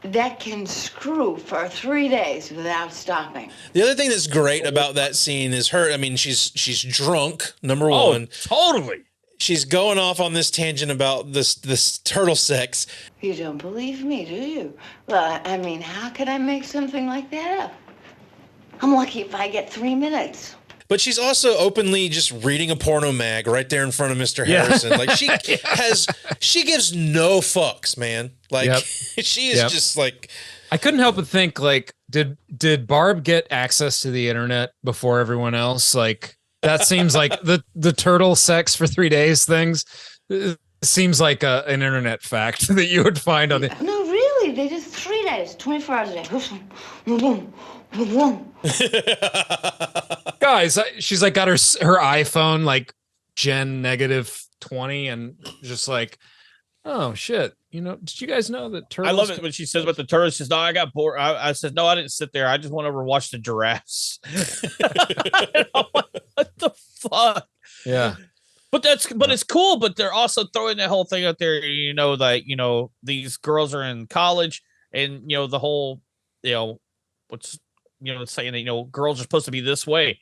that can screw for 3 days without stopping. The other thing that's great about that scene is her. I mean, she's drunk. Number Oh, one, totally. she's going off on this tangent about this turtle sex. You don't believe me, do you? Well, I mean, how could I make something like that up? I'm lucky if I get 3 minutes. But she's also openly just reading a porno mag right there in front of Mr. Harrison. Like she gives no fucks, man. Like she is just like. I couldn't help but think, like, did Barb get access to the internet before everyone else? Like, that seems like the turtle sex for 3 days things seems like an internet fact that you would find on the. No, really, they just 3 days, 24 hours a day. Guys, she's like got her iPhone like Gen -20 and just like, oh shit, did you guys know that turtles? I love it when she says about the turtles. She says, no, I got bored. I said, no, I didn't sit there. I just went over and watched the giraffes. I'm like, what the fuck? Yeah. But it's cool, but they're also throwing that whole thing out there, that, these girls are in college and, the whole, saying that, girls are supposed to be this way.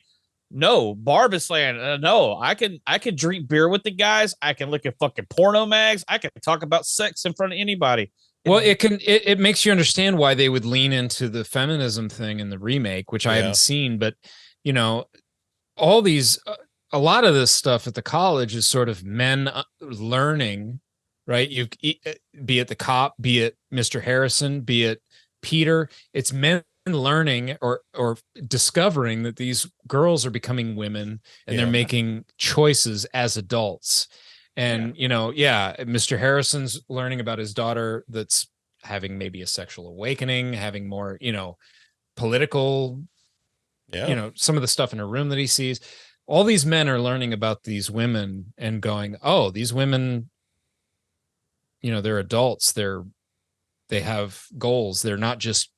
No, Barb is saying, no, I can drink beer with the guys. I can look at fucking porno mags. I can talk about sex in front of anybody. Well, it makes you understand why they would lean into the feminism thing in the remake, which I haven't seen, but all these, a lot of this stuff at the college is sort of men learning, right? Be it the cop, be it Mr. Harrison, be it Peter, it's men learning or discovering that these girls are becoming women and they're making choices as adults. And, Mr. Harrison's learning about his daughter that's having maybe a sexual awakening, having more, political, some of the stuff in her room that he sees. All these men are learning about these women and going, oh, these women, they're adults. They have goals. They're not just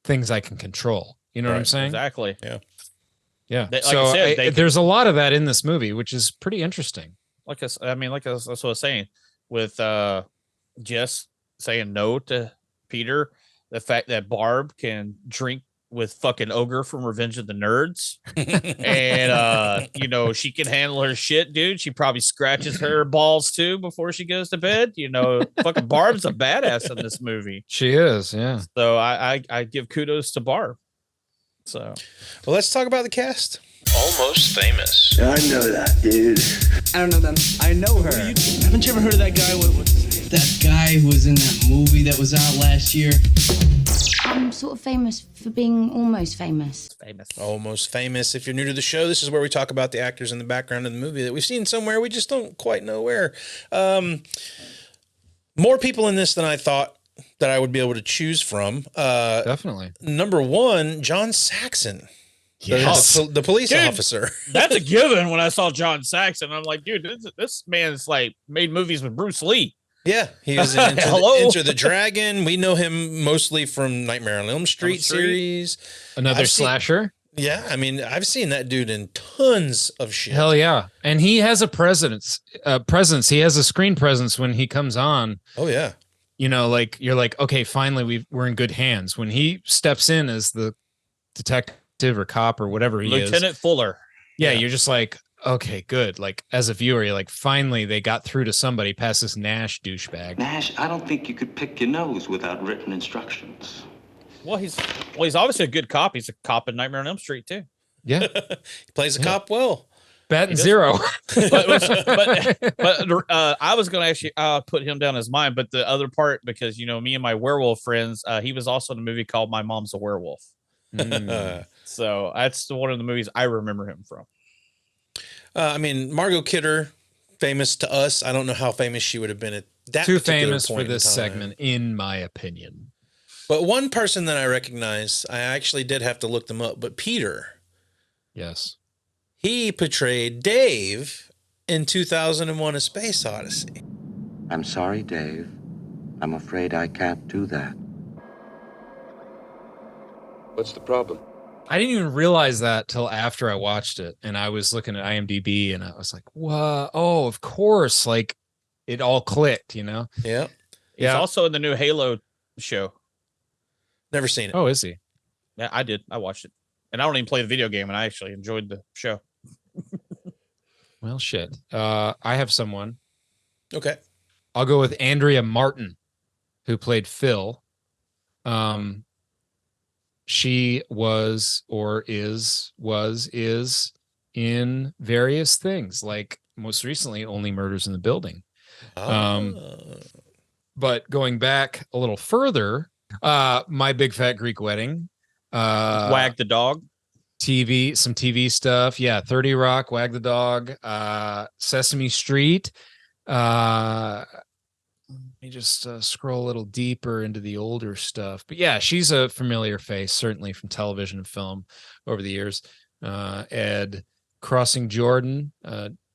things I can control. You know what I'm saying? Exactly. Yeah. Like so I said, there's a lot of that in this movie, which is pretty interesting. That's what I was saying with Jess saying no to Peter, the fact that Barb can drink with fucking Ogre from Revenge of the Nerds. And, she can handle her shit, dude. She probably scratches her balls too before she goes to bed. Fucking Barb's a badass in this movie. She is, yeah. So I give kudos to Barb. So, well, let's talk about the cast. Almost Famous. I know that, dude. I don't know them. I know her. Haven't you ever heard of that guy? That guy who was in that movie that was out last year? I'm sort of famous for being almost famous. Almost Famous. If you're new to the show, this is where we talk about the actors in the background of the movie that we've seen somewhere. We just don't quite know where. More people in this than I thought that I would be able to choose from. Definitely. Number one, John Saxon. Yes. The police officer. That's a given. When I saw John Saxon, I'm like, dude, this man's like made movies with Bruce Lee. Yeah, he was in Enter the Dragon. We know him mostly from Nightmare on Elm Street series. Another slasher. Yeah, I mean, I've seen that dude in tons of shit. Hell yeah. And he has a presence. He has a screen presence when he comes on. Oh, yeah. You're like, okay, finally we're in good hands. When he steps in as the detective or cop or whatever he is. Lieutenant Fuller. Yeah, you're just like, okay, good. Like, as a viewer, you're like, finally they got through to somebody past this Nash douchebag. Nash, I don't think you could pick your nose without written instructions. Well, he's obviously a good cop. He's a cop in Nightmare on Elm Street too. Yeah, he plays a cop well. Batting zero. but I was going to actually put him down as mine. But the other part, because me and my werewolf friends, he was also in a movie called My Mom's a Werewolf. So that's one of the movies I remember him from. I mean, Margot Kidder, famous to us. I don't know how famous she would have been at that. Too famous for this segment, in my opinion. But one person that I recognize, I actually did have to look them up, but Peter. Yes. He portrayed Dave in 2001: A Space Odyssey. I'm sorry, Dave. I'm afraid I can't do that. What's the problem? I didn't even realize that till after I watched it, and I was looking at IMDb, and I was like, "Whoa! Oh, of course!" Like, it all clicked, Yeah. He's also in the new Halo show. Never seen it. Oh, is he? Yeah, I did. I watched it, and I don't even play the video game, and I actually enjoyed the show. Well, shit. I have someone. Okay. I'll go with Andrea Martin, who played Phil. She was in various things, like most recently Only Murders in the Building. But going back a little further, My Big Fat Greek Wedding, Wag the Dog, some TV stuff. Yeah, 30 Rock, Wag the Dog, Sesame Street. Let me just scroll a little deeper into the older stuff. But yeah, she's a familiar face, certainly from television and film over the years. Ed, Crossing Jordan,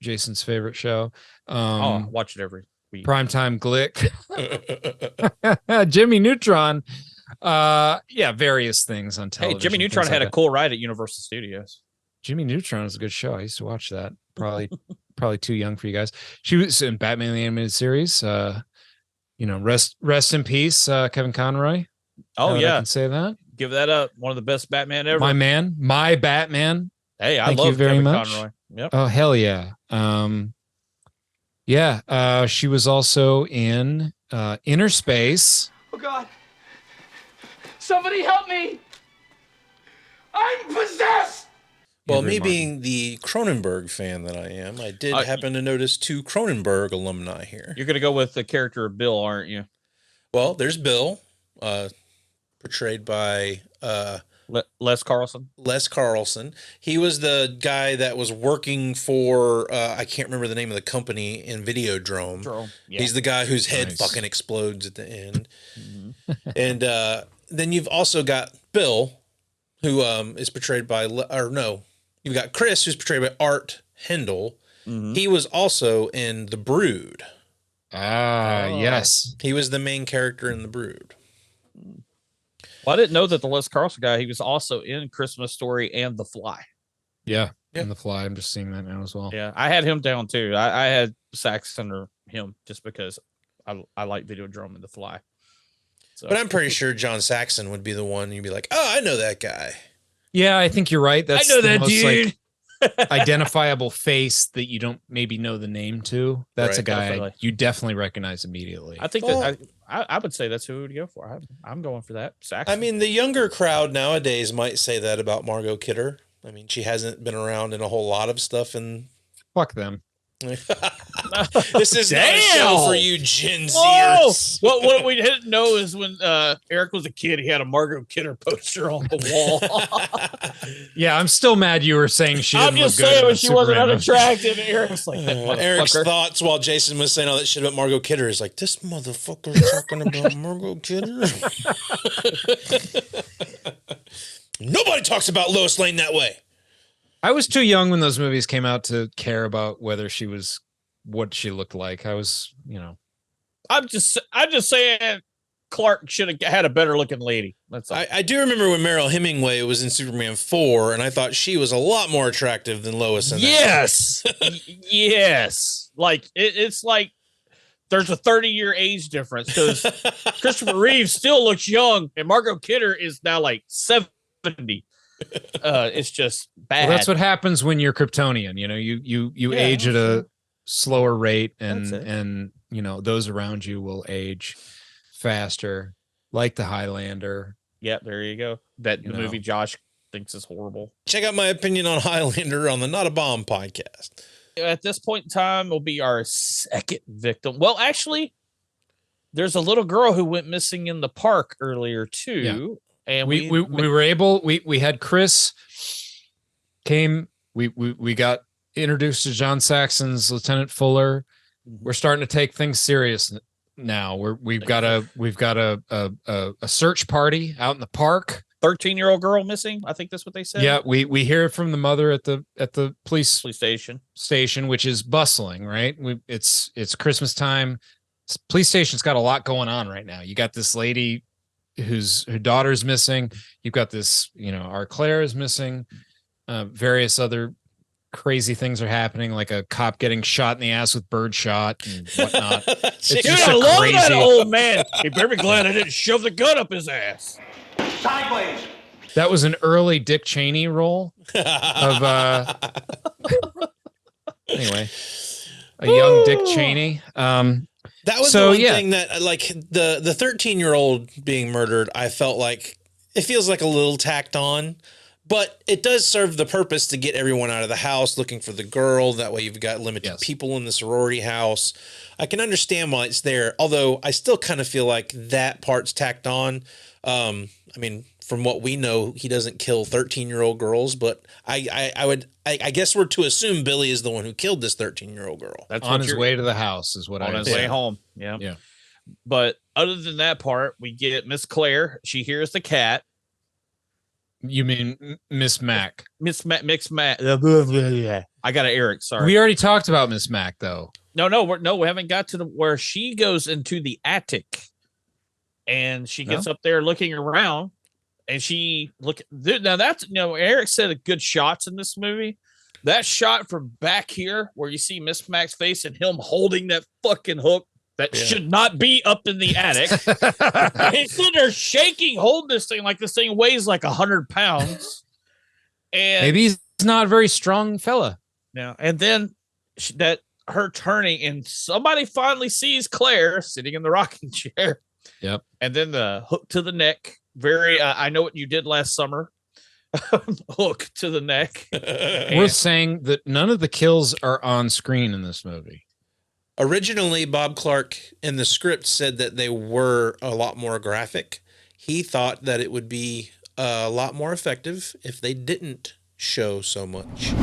Jason's favorite show. I watch it every week. Primetime Glick. Jimmy Neutron. Various things on television. Hey, Jimmy Neutron had a cool ride at Universal Studios. Jimmy Neutron is a good show. I used to watch that. Probably too young for you guys. She was in Batman the Animated Series. Rest in peace, Kevin Conroy. Oh, yeah. I can say that. Give that up. One of the best Batman ever. My man, my Batman. Hey, I Thank love you very Kevin much. Conroy. Yep. Oh, hell yeah. She was also in Inner Space. Oh, God. Somebody help me. I'm possessed. Well, me being the Cronenberg fan that I am, I did happen to notice 2 Cronenberg alumni here. You're going to go with the character of Bill, aren't you? Well, there's Bill, portrayed by Les Carlson. Les Carlson. He was the guy that was working for, I can't remember the name of the company in Videodrome. Yeah. He's the guy whose head fucking explodes at the end. Mm-hmm. And then you've also got Bill, who is portrayed by, you've got Chris, who's portrayed by Art Hendel. Mm-hmm. He was also in The Brood. Yes. He was the main character in The Brood. Well, I didn't know that the Les Carlson guy, he was also in Christmas Story and The Fly. Yeah, in The Fly. I'm just seeing that now as well. Yeah, I had him down too. I had Saxon or him just because I like Videodrome and The Fly. So. But I'm pretty sure John Saxon would be the one you'd be like, oh, I know that guy. Yeah, I think you're right. That's I know the that most, dude. Identifiable face that you don't maybe know the name to. That's a guy definitely. You definitely recognize immediately. I think that I would say that's who we would go for. I'm going for that. Saxon. I mean, the younger crowd nowadays might say that about Margot Kidder. I mean, she hasn't been around in a whole lot of stuff. And fuck them. This is not a show for you Gen Whoa! Zers. What we didn't know is when Eric was a kid, he had a Margot Kidder poster on the wall. Yeah, I'm still mad you were saying she didn't I'm just look good saying in when she wasn't Superman. unattractive. Eric's like, Eric's thoughts while Jason was saying all that shit about Margot Kidder is like, this motherfucker's talking about Margot Kidder. Nobody talks about Lois Lane that way. I was too young when those movies came out to care about whether she was what she looked like. I was, I'm just saying Clark should have had a better looking lady. That's all. I do remember when Meryl Hemingway was in Superman 4, and I thought she was a lot more attractive than Lois in that. Yes. Yes. Like it's like there's a 30-year age difference because Christopher Reeve still looks young and Margot Kidder is now like 70. It's just bad. Well, that's what happens when you're Kryptonian. You age at a slower rate, and those around you will age faster, like the Highlander. Yeah, there you go. The movie Josh thinks is horrible. Check out my opinion on Highlander on the Not a Bomb podcast. At this point in time, will be our second victim. Well, actually, there's a little girl who went missing in the park earlier too. Yeah. And we were able, we had Chris came, we got introduced to John Saxon's Lieutenant Fuller. We're starting to take things serious now. We've got a search party out in the park. 13-year-old girl missing. I think that's what they said. Yeah, we hear from the mother at the police station, which is bustling, right? It's Christmas time. Police station's got a lot going on right now. You got this lady her daughter's missing. You've got this, our Claire is missing. Various other crazy things are happening, like a cop getting shot in the ass with birdshot and whatnot. Dude, I love that old man. He better be glad I didn't shove the gun up his ass. Sideways. That was an early Dick Cheney role of Anyway, a young Dick Cheney. That was the one thing that, like, the 13-year-old being murdered, I felt like it feels like a little tacked on, but it does serve the purpose to get everyone out of the house looking for the girl. That way you've got limited people in the sorority house. I can understand why it's there, although I still kind of feel like that part's tacked on. I mean, from what we know, he doesn't kill 13-year-old girls, but I guess we're to assume Billy is the one who killed this 13-year-old girl. That's on his way to the house is what I on his way home. Yeah. Yeah. But other than that part, we get Miss Claire. She hears the cat. You mean Miss Mac? Miss Mac. I got an Eric. Sorry. We already talked about Miss Mac, though. No, we haven't got to where she goes into the attic, and she gets up there looking around, and now that's Eric said a good shots in this movie. That shot from back here where you see Miss Mac's face and him holding that fucking hook that should not be up in the attic. He's sitting there shaking, holding this thing like this thing weighs like 100 pounds. And maybe he's not a very strong fella. Yeah, and then her turning, and somebody finally sees Claire sitting in the rocking chair. Yep. And then the hook to the neck. Very, I know what you did last summer. Hook to the neck. We're saying that none of the kills are on screen in this movie. Originally, Bob Clark in the script said that they were a lot more graphic. He thought that it would be a lot more effective if they didn't show so much.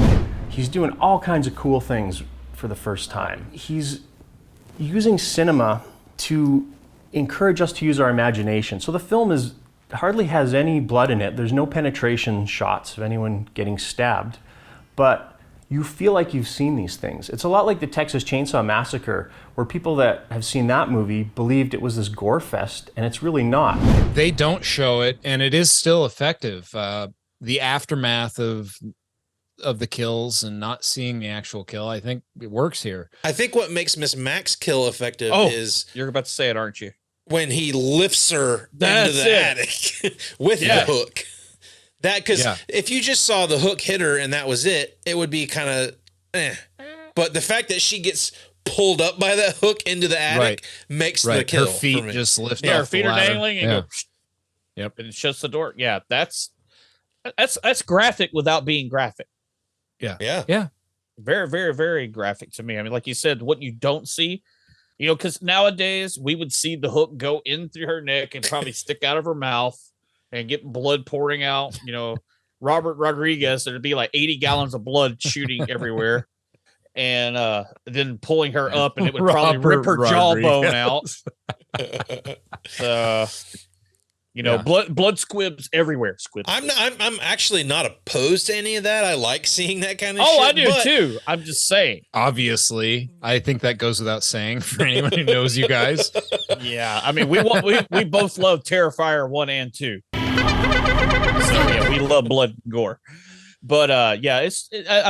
He's doing all kinds of cool things for the first time. He's using cinema to encourage us to use our imagination. So the film hardly has any blood in it. There's no penetration shots of anyone getting stabbed, but you feel like you've seen these things. It's a lot like the Texas Chainsaw Massacre, where people that have seen that movie believed it was this gore fest, and it's really not. They don't show it, and it is still effective. The aftermath of the kills and not seeing the actual kill, I think it works here. I think what makes Miss Mac's kill effective is... You're about to say it, aren't you? When he lifts her into the attic with the hook. Because if you just saw the hook hit her and that was it, it would be kind of But the fact that she gets pulled up by that hook into the attic makes the kill. Her feet just lift off. Her feet are dangling and go, yep, and it shuts the door. Yeah, that's graphic without being graphic. Yeah. Very, very, very graphic to me. I mean, like you said, what you don't see, because nowadays we would see the hook go in through her neck and probably stick out of her mouth and get blood pouring out. Robert Rodriguez, there'd be like 80 gallons of blood shooting everywhere, and then pulling her up, and it would probably rip her jawbone out. Blood squibs everywhere. I'm actually not opposed to any of that. I like seeing that kind of shit. Oh, I do too. I'm just saying. Obviously, I think that goes without saying for anyone who knows you guys. Yeah, I mean, we both love Terrifier 1 and 2. So yeah, we love blood and gore. But I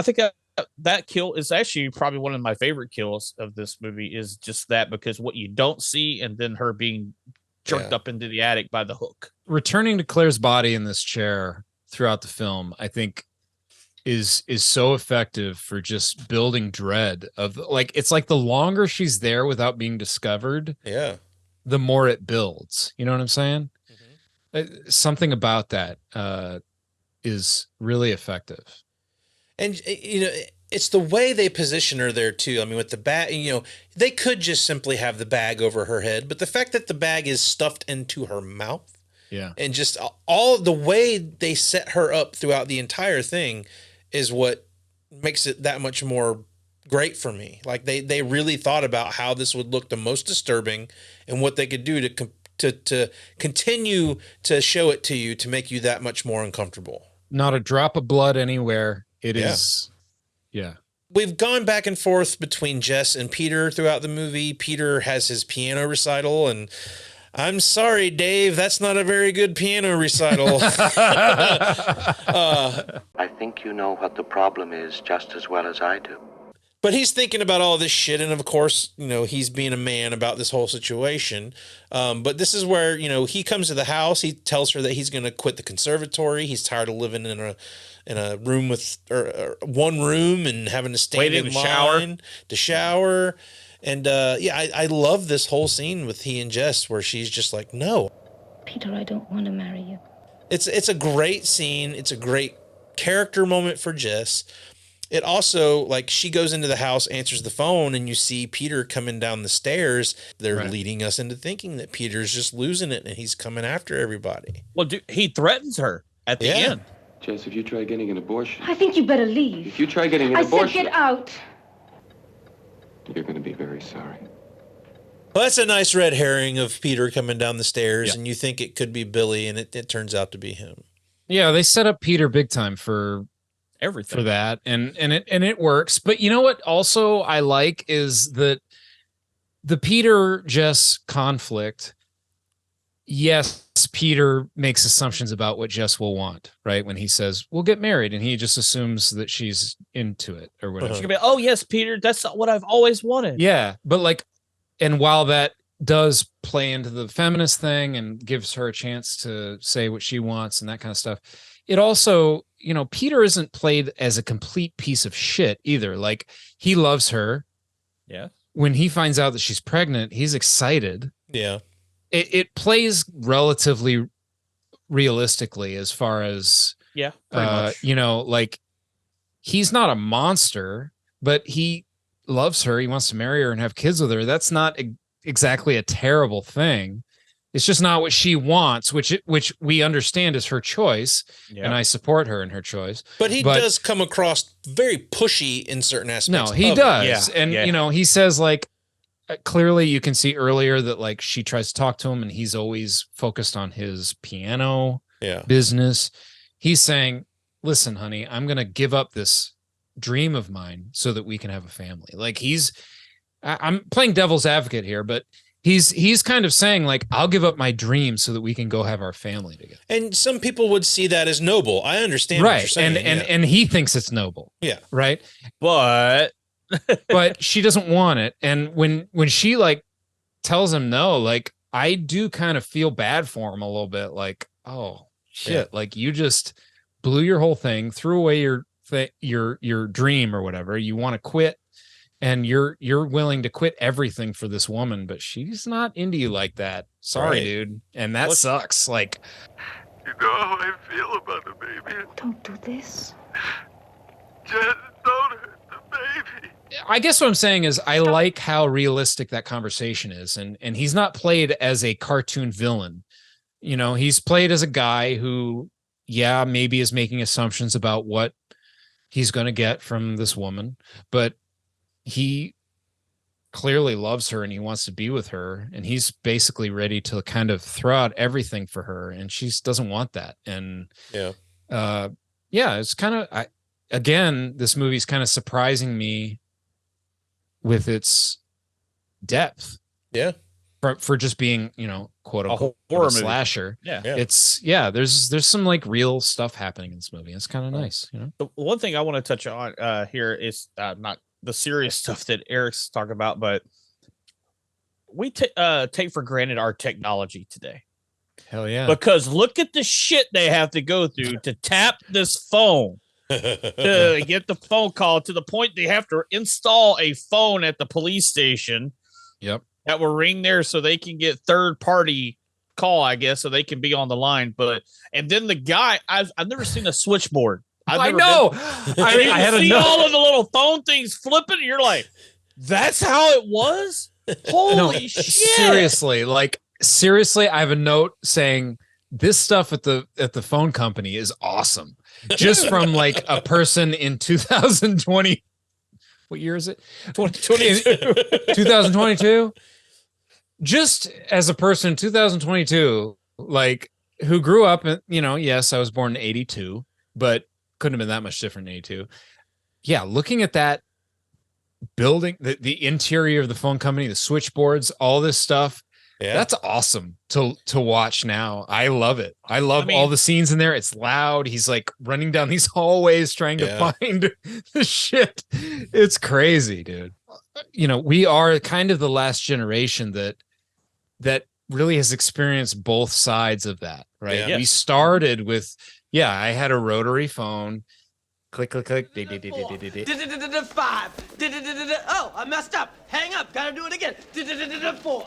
think that kill is actually probably one of my favorite kills of this movie, is just that, because what you don't see, and then her being jerked up into the attic by the hook. Returning to Claire's body in this chair throughout the film, I think is so effective for just building dread of, like, it's like the longer she's there without being discovered, the more it builds. You know what I'm saying? Mm-hmm. Something about that is really effective. And it's the way they position her there too. I mean, with the bag, they could just simply have the bag over her head, but the fact that the bag is stuffed into her mouth, and just all the way they set her up throughout the entire thing is what makes it that much more great for me. Like they really thought about how this would look the most disturbing and what they could do to continue to show it to you to make you that much more uncomfortable. Not a drop of blood anywhere. It is. Yeah. We've gone back and forth between Jess and Peter throughout the movie. Peter has his piano recital, and I'm sorry, Dave, that's not a very good piano recital. I think you know what the problem is just as well as I do. But he's thinking about all this shit, and of course, he's being a man about this whole situation. But this is where, he comes to the house. He tells her that he's going to quit the conservatory. He's tired of living in a room with or one room and having to stand in line to shower. And I love this whole scene with he and Jess where she's just like, no, Peter, I don't want to marry you. It's a great scene. It's a great character moment for Jess. It also, like, she goes into the house, answers the phone, and you see Peter coming down the stairs. They're leading us into thinking that Peter's just losing it and he's coming after everybody. Well, he threatens her at the end. Jess, if you try getting an abortion... I think you better leave. If you try getting an abortion... I said get out. You're going to be very sorry. Well, that's a nice red herring of Peter coming down the stairs, and you think it could be Billy, and it turns out to be him. Yeah, they set up Peter big time for... everything for that, and it works. But you know what also I like is that the Peter Jess conflict. Yes, Peter makes assumptions about what Jess will want, right? When he says we'll get married, and he just assumes that she's into it or whatever. She's gonna be, oh yes, Peter, that's what I've always wanted. Yeah, but like, and while that does play into the feminist thing and gives her a chance to say what she wants and that kind of stuff, it also, Peter isn't played as a complete piece of shit either. Like, he loves her. Yeah. When he finds out that she's pregnant, he's excited. Yeah. It plays relatively realistically as far as, pretty much. Like, he's not a monster, but he loves her. He wants to marry her and have kids with her. That's not exactly a terrible thing. It's just not what she wants, which we understand is her choice, and I support her in her choice. But he does come across very pushy in certain aspects. No, he does. Yeah. And, he says, like, clearly you can see earlier that, like, she tries to talk to him and he's always focused on his piano business. He's saying, listen, honey, I'm going to give up this dream of mine so that we can have a family. Like, I'm playing devil's advocate here, but he's kind of saying, like, I'll give up my dream so that we can go have our family together. And some people would see that as noble. I understand what you're saying. And he thinks it's noble. Yeah. Right. But she doesn't want it. And when she, like, tells him no, like, I do kind of feel bad for him a little bit. Like, oh shit. Like, you just blew your whole thing, threw away your dream or whatever. You want to quit. And you're willing to quit everything for this woman, but she's not into you like that. Sorry, dude. And that sucks. Like, you know how I feel about the baby. Don't do this. Just don't hurt the baby. I guess what I'm saying is I like how realistic that conversation is. And he's not played as a cartoon villain. He's played as a guy who, maybe is making assumptions about what he's going to get from this woman, but he clearly loves her and he wants to be with her, and he's basically ready to kind of throw out everything for her, and she doesn't want that. And it's kind of, again, this movie's kind of surprising me with its depth. Yeah. For just being, quote unquote, a horror slasher. Yeah. It's there's some, like, real stuff happening in this movie. It's kind of nice. The one thing I want to touch on here is not the serious stuff that Eric's talking about, but we take for granted our technology today. Hell yeah. Because look at the shit they have to go through to tap this phone to get the phone call, to the point they have to install a phone at the police station. Yep. That will ring there so they can get third party call, I guess, so they can be on the line. And then the guy, I've never seen a switchboard. I know. I had to see all of the little phone things flipping. And you're like, that's how it was? Holy shit. Seriously, I have a note saying this stuff at the phone company is awesome. Just from, like, a person in 2020. What year is it? 2022. 2022. Just as a person in 2022, like, who grew up in, yes, I was born in 82, but couldn't have been that much different in 82. Yeah, looking at that building, the interior of the phone company, the switchboards, all this stuff, Yeah. That's awesome to watch now. I love it. I love all the scenes in there. It's loud. He's like running down these hallways trying to find the shit. It's crazy, dude. You know, we are kind of the last generation that really has experienced both sides of that, right? Yeah. We started with, I had a rotary phone. Click, click, click. 5. Oh, I messed up. Hang up. Gotta do it again. 4.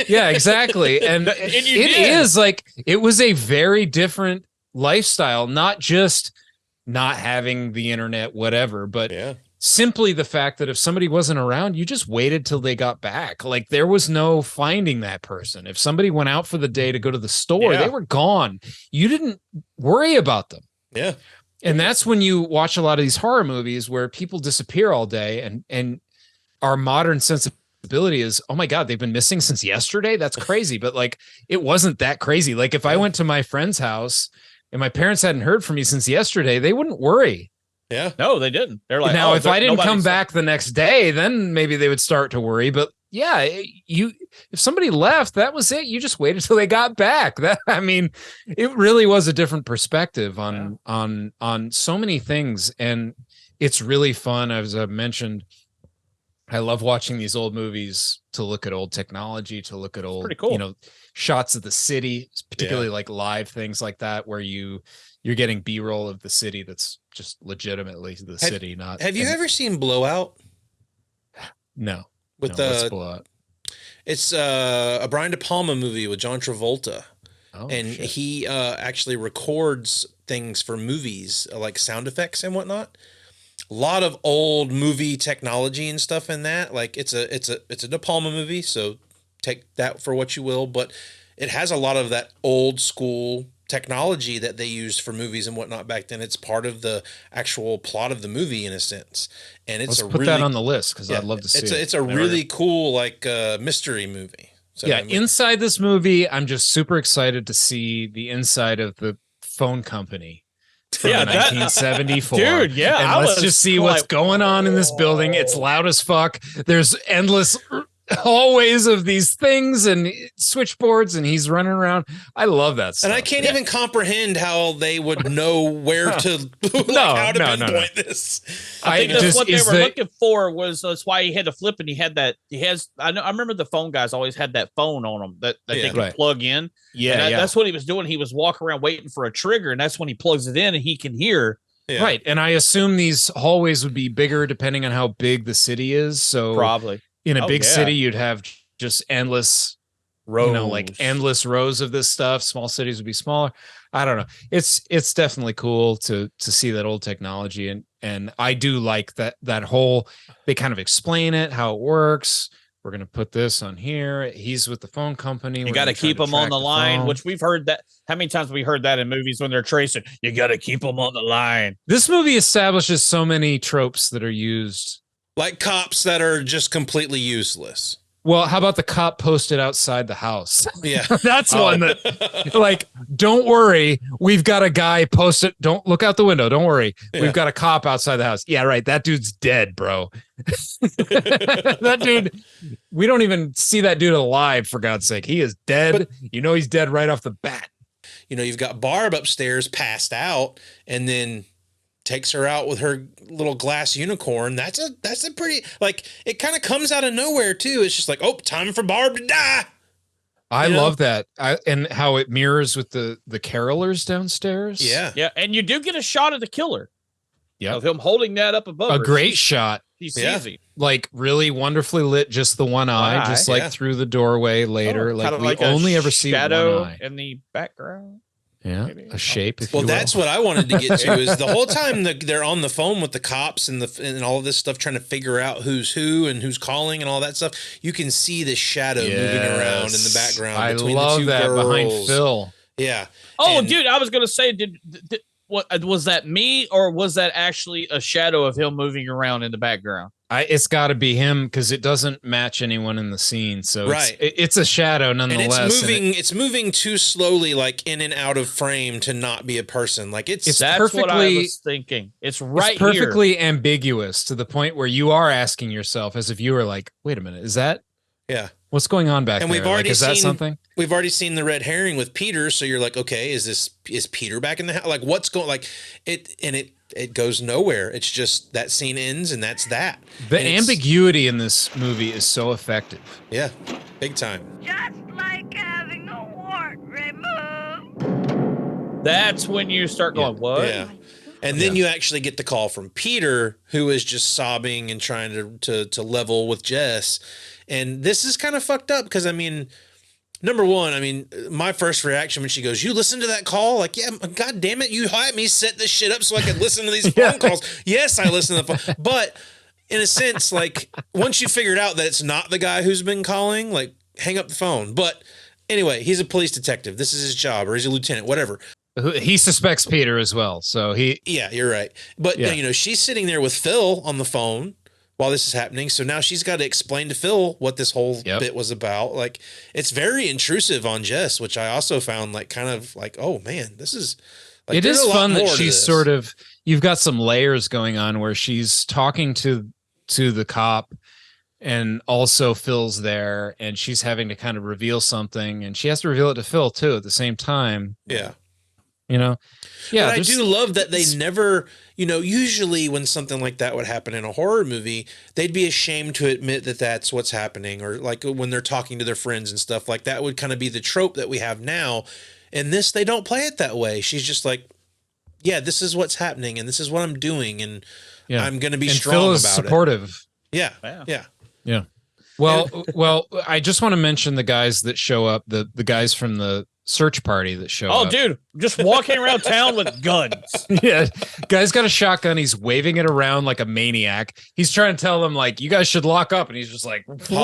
Yeah, exactly. And is like, it was a very different lifestyle, not just not having the internet, whatever, but simply the fact that if somebody wasn't around, you just waited till they got back. Like there was no finding that person. If somebody went out for the day to go to the store, they were gone. You didn't worry about them. Yeah. And that's when you watch a lot of these horror movies where people disappear all day, and our modern sensibility is, oh my God, they've been missing since yesterday. That's crazy. But like, it wasn't that crazy. Like if I went to my friend's house and my parents hadn't heard from me since yesterday, they wouldn't worry. Yeah. No, they didn't. They're like, now, if I didn't come back the next day, then maybe they would start to worry. But yeah, if somebody left, that was it. You just waited till they got back. It really was a different perspective on so many things. And it's really fun. As I mentioned, I love watching these old movies to look at old technology, to look at old, shots of the city, particularly like live things like that, where you're getting B-roll of the city that's just legitimately the city. Not. Have you ever seen Blowout? No. With what's Blowout? It's a Brian De Palma movie with John Travolta. Oh, and shit. he actually records things for movies, like sound effects and whatnot. A lot of old movie technology and stuff in that. Like it's a De Palma movie, so take that for what you will. But it has a lot of that old school technology that they used for movies and whatnot back then. It's part of the actual plot of the movie in a sense. And it's Let's put that on the list because I'd love to see it. It's a really cool mystery movie. So, inside this movie, I'm just super excited to see the inside of the phone company from 1974. Dude, yeah. And let's just see what's going on in this building. It's loud as fuck. There's endless hallways of these things and switchboards, and he's running around. I love that stuff. And I can't even comprehend how they would know where to pinpoint this. I think that's what they were looking for. That's why he had to flip, and I remember the phone guys always had that phone on them that they could plug in. Yeah, that's what he was doing. He was walking around waiting for a trigger, and that's when he plugs it in and he can hear. Yeah. Right. And I assume these hallways would be bigger depending on how big the city is. So probably in a big city, you'd have just endless rows, like endless rows of this stuff. Small cities would be smaller. I don't know. It's definitely cool to see that old technology. And I do like that whole, they kind of explain it, how it works. We're going to put this on here. He's with the phone company. You got to keep him on the line, which we've heard that. How many times have we heard that in movies when they're tracing? You got to keep them on the line. This movie establishes so many tropes that are used. Like cops that are just completely useless. Well, how about the cop posted outside the house? Yeah. That's one that, like, don't worry. We've got a guy posted. Don't look out the window. Don't worry. Yeah. We've got a cop outside the house. Yeah, right. That dude's dead, bro. That dude, we don't even see that dude alive, for God's sake. He is dead. But, he's dead right off the bat. You've got Barb upstairs passed out, and then takes her out with her little glass unicorn. That's a pretty, like, it kind of comes out of nowhere too. It's just like, oh, time for Barb to die. I love that. And how it mirrors with the carolers downstairs. Yeah. And you do get a shot of the killer. Yeah. Of him holding that up above a her. Great shot. He sees him. Like really wonderfully lit, just the one eye, just like through the doorway later. Like we only ever see shadow one eye in the background. Yeah, a shape. Well, that's what I wanted to get to is the whole time they're on the phone with the cops and all of this stuff, trying to figure out who's who and who's calling and all that stuff. You can see the shadow moving around in the background. Between love the two that girls. Behind Phil. Yeah. Oh, dude, I was gonna say, what was that? Me, or was that actually a shadow of him moving around in the background? It's got to be him because it doesn't match anyone in the scene. So it's a shadow nonetheless. And it's moving too slowly, like in and out of frame to not be a person. Like that's perfectly, what I was thinking. It's perfectly ambiguous to the point where you are asking yourself as a viewer, like, wait a minute, is that Yeah. What's going on back And there? we've already is that seen something? We've already seen the red herring with Peter, so you're like, okay, is Peter back in the house? Like, what's going? Like, it goes nowhere. It's just that scene ends, and that's that. The And ambiguity in this movie is so effective. Yeah, big time. Just like having a wart removed. That's when you start going, what? Yeah. And then you actually get the call from Peter, who is just sobbing and trying to level with Jess. And this is kind of fucked up because, I mean, number one, I mean, my first reaction when she goes, "You listen to that call?" Like, yeah, God damn it, you had me set this shit up so I could listen to these phone calls. Yes, I listen to the phone. But in a sense, like, once you figured out that it's not the guy who's been calling, like, hang up the phone. But anyway, he's a police detective. This is his job, or he's a lieutenant, whatever. He suspects Peter as well. So Yeah, you're right. But, you know, she's sitting there with Phil on the phone while this is happening. So now she's got to explain to Phil what this whole bit was about. Like, it's very intrusive on Jess, which I also found like kind of like, oh man, this is like, it is fun that she's this. sort of, you've got some layers going on where she's talking to the cop and also Phil's there and she's having to kind of reveal something and she has to reveal it to Phil too at the same time. Yeah. You know? Yeah. But I do love that they never, you know, usually when something like that would happen in a horror movie, they'd be ashamed to admit that that's what's happening, or like when they're talking to their friends and stuff like that would kind of be the trope that we have now. In this, they don't play it that way. She's just like, yeah, this is what's happening and this is what I'm doing. And I'm going to be strong Phil is about supportive. it. Yeah. Yeah. Well, I just want to mention the guys that show up, the guys from the search party that show up. Oh, dude, just walking around town with guns. Yeah. Guy's got a shotgun. He's waving it around like a maniac. He's trying to tell them, like, you guys should lock up. And he's just like, Halloween 4.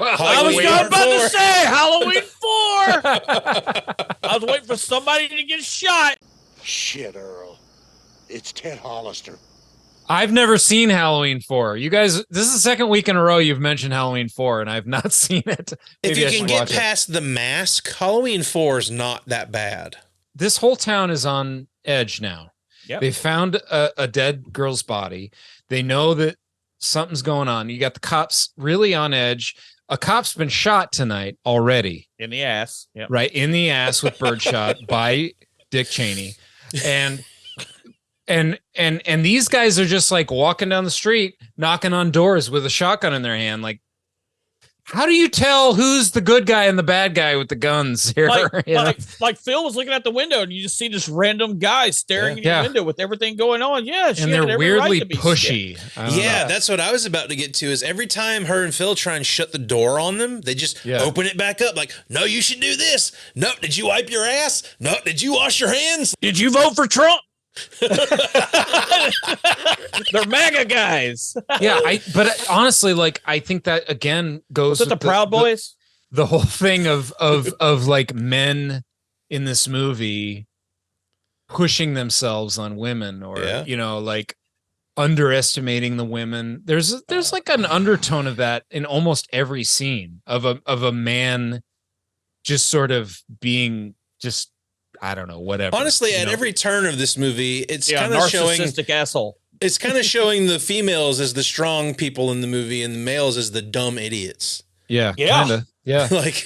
I was about to say Halloween 4. I was waiting for somebody to get shot. Shit, Earl. It's Ted Hollister. I've never seen Halloween 4. You guys, this is the second week in a row you've mentioned Halloween 4, and I've not seen it. If you can get past The Mask, Halloween 4 is not that bad. This whole town is on edge now. Yep. They found a dead girl's body. They know that something's going on. You got the cops really on edge. A cop's been shot tonight already. In the ass. Yep. Right, in the ass with birdshot by Dick Cheney. And these guys are just like walking down the street, knocking on doors with a shotgun in their hand. Like, how do you tell who's the good guy and the bad guy with the guns here? Like Phil was looking out the window and you just see this random guy staring in your window with everything going on. Yeah. And they're weirdly pushy. Yeah, that's what I was about to get to, is every time her and Phil try and shut the door on them, they just open it back up. Like, no, you should do this. No, did you wipe your ass? No, did you wash your hands? Did you vote for Trump? They're MAGA guys. Yeah, but honestly, like, I think that again goes with the Proud Boys. The whole thing of like men in this movie pushing themselves on women, or you know, like underestimating the women. There's like an undertone of that in almost every scene of a man just sort of being just, I don't know, whatever. Honestly, at every turn of this movie, it's kind of showing narcissistic asshole. It's kind of showing the females as the strong people in the movie and the males as the dumb idiots. Yeah. Kind of. Yeah. Like,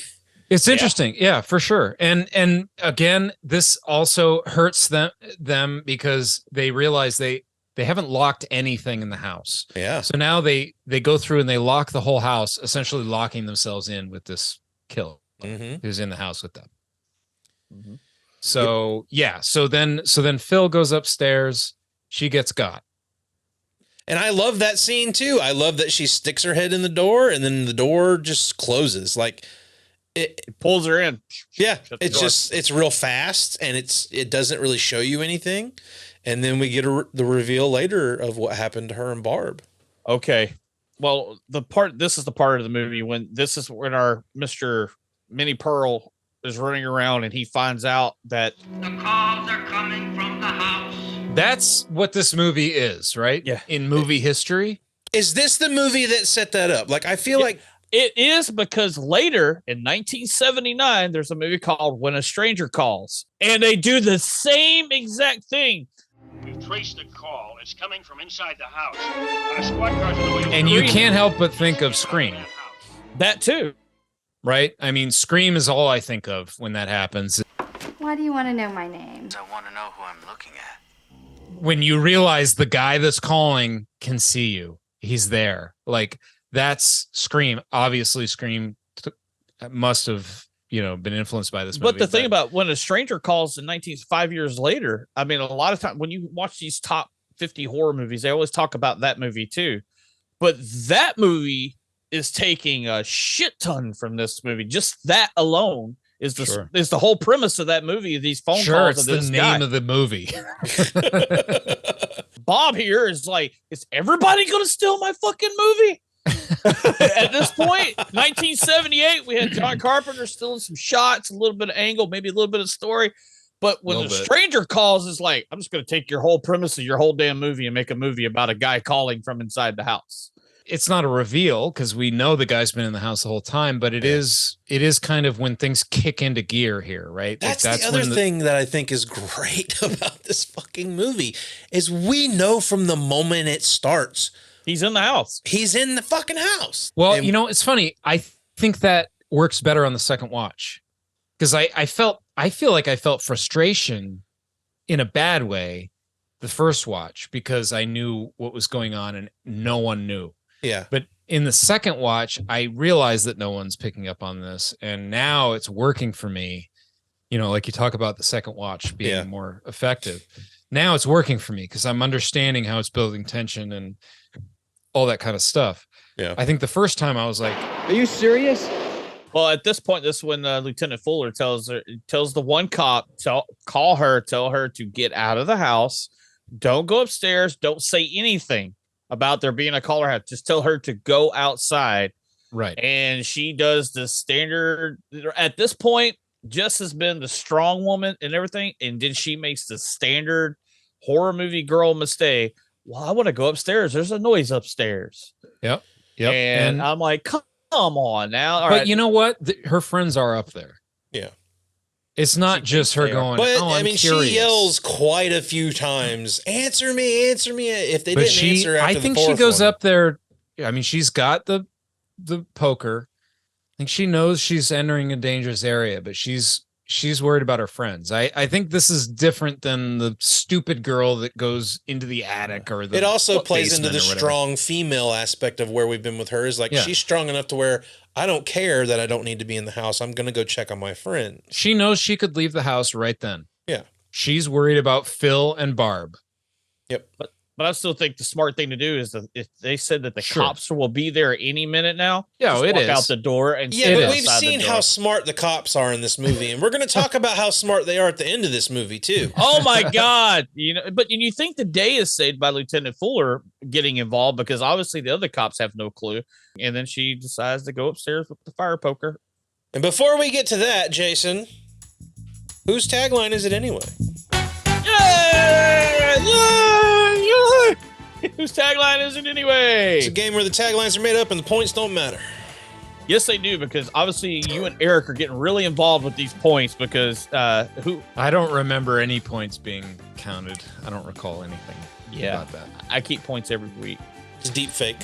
it's interesting. Yeah, for sure. And again, this also hurts them because they realize they haven't locked anything in the house. Yeah. So now they go through and they lock the whole house, essentially locking themselves in with this killer who's in the house with them. Mm-hmm. So so then Phil goes upstairs, she gets got. And I love that scene too. I love that she sticks her head in the door and then the door just closes. Like it pulls her in. Yeah. It's real fast and it doesn't really show you anything. And then we get the reveal later of what happened to her and Barb. Okay. Well, this is the part of the movie when our Mr. Minnie Pearl is running around and he finds out that the calls are coming from the house. That's what this movie is, right? Yeah. In movie history. Is this the movie that set that up? Like, I feel like it is, because later in 1979, there's a movie called When a Stranger Calls, and they do the same exact thing. We've traced the call. It's coming from inside the house. Our squad cars are the way. And you can't help but think of Scream. That too. Right? I mean, Scream is all I think of when that happens. Why do you want to know my name? I want to know who I'm looking at. When you realize the guy that's calling can see you, he's there. Like, that's Scream. Obviously, Scream must have, been influenced by this movie. But the thing about when a stranger calls in 5 years later, I mean, a lot of times when you watch these top 50 horror movies, they always talk about that movie too. But that movie is taking a shit ton from this movie. Just that alone is the whole premise of that movie. These phone calls. It's the name of the movie. Bob here is like, is everybody going to steal my fucking movie? At this point, 1978, we had John Carpenter stealing some shots, a little bit of angle, maybe a little bit of story. But when the stranger calls, it's like, I'm just going to take your whole premise of your whole damn movie and make a movie about a guy calling from inside the house. It's not a reveal because we know the guy's been in the house the whole time, but it is kind of when things kick into gear here, right? That's the other thing that I think is great about this fucking movie is we know from the moment it starts. He's in the house. He's in the fucking house. Well, it's funny. I think that works better on the second watch because I feel like I felt frustration in a bad way the first watch because I knew what was going on and no one knew. Yeah. But in the second watch, I realized that no one's picking up on this. And now it's working for me. Like you talk about the second watch being more effective. Now it's working for me because I'm understanding how it's building tension and all that kind of stuff. Yeah. I think the first time I was like, Are you serious? Well, at this point, this is when Lieutenant Fuller tells the one cop, tell her to get out of the house. Don't go upstairs. Don't say anything about there being a caller house. Just tell her to go outside. Right. And she does the standard. At this point, Jess has been the strong woman and everything. And then she makes the standard horror movie girl mistake. Well, I want to go upstairs. There's a noise upstairs. Yep. And I'm like, come on now. But you know what? Her friends are up there. Yeah. It's not just her going, but I'm curious. She yells quite a few times, answer me. If they didn't answer after I think the fourth she goes one. up there. I mean, she's got the poker. I think she knows she's entering a dangerous area, but she's worried about her friends. I think this is different than the stupid girl that goes into the attic or the It also plays into the basement or whatever. strong female aspect of where we've been with her is like, she's strong enough to where I don't care that I don't need to be in the house. I'm going to go check on my friend. She knows she could leave the house right then. Yeah. She's worried about Phil and Barb. Yep. But I still think the smart thing to do is that if they said that the cops will be there any minute now, just walk out the door and but we've seen how smart the cops are in this movie, and we're going to talk about how smart they are at the end of this movie too. Oh my God! But you think the day is saved by Lieutenant Fuller getting involved because obviously the other cops have no clue, and then she decides to go upstairs with the fire poker. And before we get to that, Jason, whose tagline is it anyway? Whose tagline is it anyway? It's a game where the taglines are made up and the points don't matter. Yes, they do, because obviously you and Eric are getting really involved with these points because I don't remember any points being counted. I don't recall anything about that. I keep points every week. It's deep fake.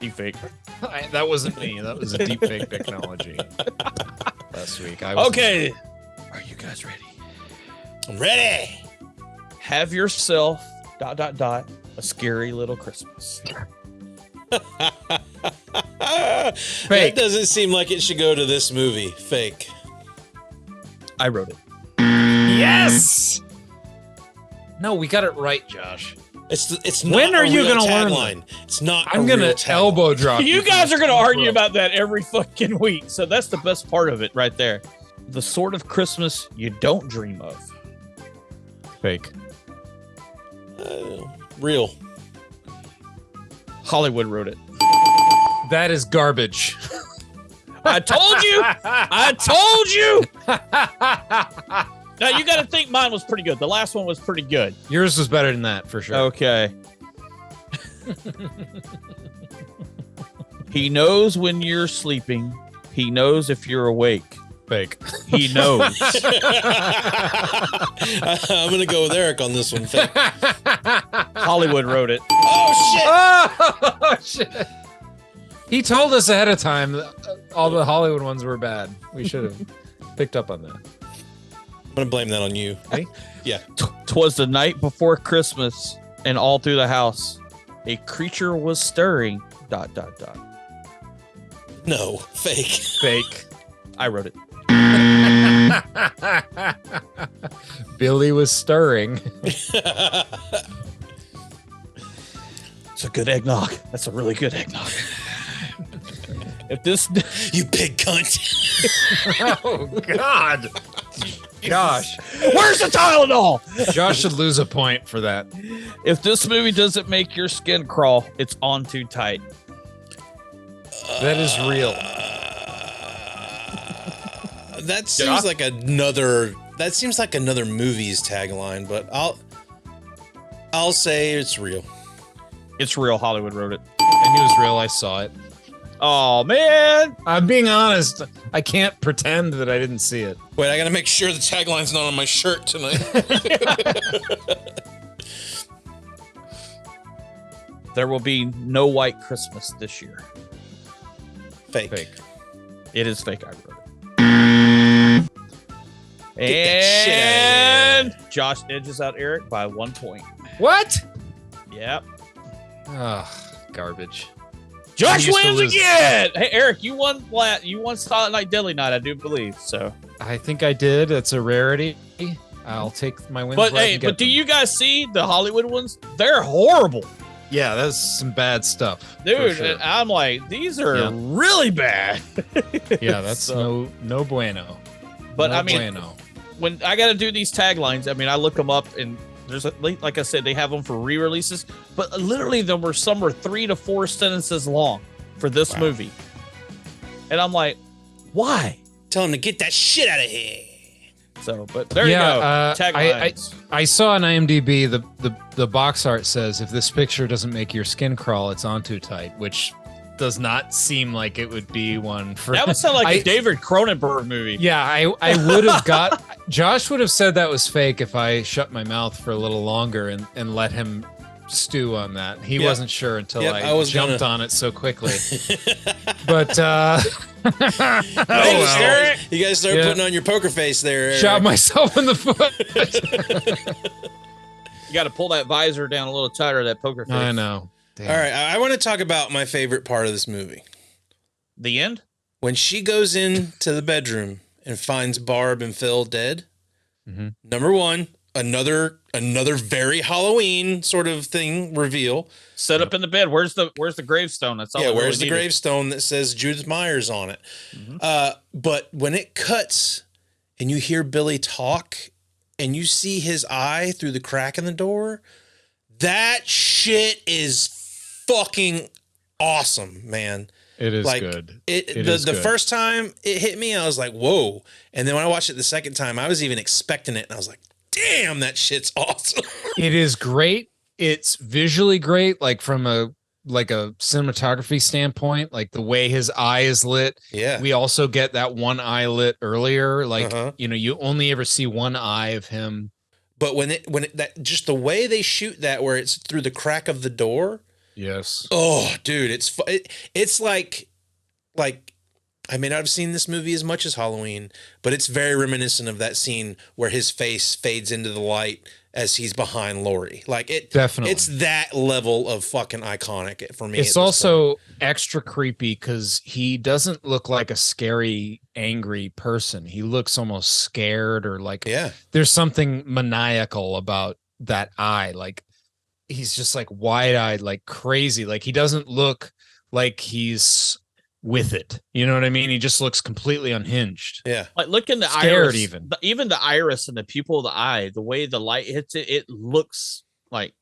That wasn't me. That was a deep fake technology last week. Okay. Are you guys ready? I'm ready. Have yourself ... a scary little Christmas. Fake. That doesn't seem like it should go to this movie. Fake. I wrote it. Yes. No, we got it right, Josh. It's not. When are you going to learn that? It's not. I'm going to elbow drop. You guys are going to argue about that every fucking week. So that's the best part of it right there. The sort of Christmas you don't dream of. Fake. Real. Hollywood wrote it. That is garbage. I told you. I told you. Now you got to think mine was pretty good. The last one was pretty good. Yours was better than that for sure. Okay. He knows when you're sleeping. He knows if you're awake. Fake. He knows. I'm going to go with Eric on this one. Fake. Hollywood wrote it. Oh, shit. Oh, shit. He told us ahead of time that all the Hollywood ones were bad. We should have picked up on that. I'm going to blame that on you. Hey? Yeah. 'Twas the night before Christmas, and all through the house, a creature was stirring. ... No, fake. Fake. I wrote it. Billy was stirring. It's a good eggnog. That's a really good eggnog. If this, you big cunt. Oh God. Gosh. Where's the Tylenol? Josh should lose a point for that. If this movie doesn't make your skin crawl, it's on too tight. That is real. That seems like another. That seems like another movie's tagline, but I'll say it's real. It's real. Hollywood wrote it. I knew it was real. I saw it. Oh man, I'm being honest. I can't pretend that I didn't see it. Wait, I gotta make sure the tagline's not on my shirt tonight. There will be no white Christmas this year. Fake. It is fake. I wrote it. Get that shit out of here. Josh edges out Eric by 1 point. What? Yep. Ugh, garbage. Josh wins again. Hey, Eric, you won Silent Night, Deadly Night, I do believe. So I think I did. It's a rarity. I'll take my wins. But hey, but do you guys see the Hollywood ones? They're horrible. Yeah, that's some bad stuff, dude. Sure. I'm like, these are really bad. Yeah, that's no bueno. But no I mean, bueno. When I got to do these taglines, I mean, I look them up, and there's like I said, they have them for re-releases. But literally, some were 3 to 4 sentences long for this movie, and I'm like, why? Tell them to get that shit out of here. So, but there you go. Taglines. I saw on IMDb the box art says if this picture doesn't make your skin crawl, it's on too tight, which does not seem like it would be one for. That would sound like a David Cronenberg movie. Yeah, I would have got. Josh would have said that was fake if I shut my mouth for a little longer and let him stew on that. He wasn't sure until I jumped on it so quickly. But Eric, you guys start putting on your poker face there, Eric. Shot myself in the foot. You got to pull that visor down a little tighter, that poker face. I know. Damn. All right, I want to talk about my favorite part of this movie. The end? When she goes into the bedroom and finds Barb and Phil dead. Mm-hmm. Number one, another very Halloween sort of thing reveal. Set up in the bed. Where's the gravestone? That's all. Yeah, where's the gravestone that says Judith Myers on it? Mm-hmm. But when it cuts and you hear Billy talk and you see his eye through the crack in the door, that shit is fucking awesome, man. It is like, good. The first time it hit me, I was like, whoa. And then when I watched it the second time, I was even expecting it. And I was like, damn, that shit's awesome. It is great. It's visually great, like from a cinematography standpoint, like the way his eye is lit. Yeah. We also get that one eye lit earlier. Like, you only ever see one eye of him. But when that just the way they shoot that, where it's through the crack of the door. Yes. Oh, dude, it's like, I may not have seen this movie as much as Halloween, but it's very reminiscent of that scene where his face fades into the light as he's behind Laurie. Like it definitely, it's that level of fucking iconic for me. It's also extra creepy because he doesn't look like a scary, angry person. He looks almost scared or like there's something maniacal about that eye. Like he's just like wide-eyed, like crazy. Like he doesn't look like he's with it. You know what I mean? He just looks completely unhinged. Yeah. Like look in the scared iris, even the iris and the pupil of the eye, the way the light hits it, it looks like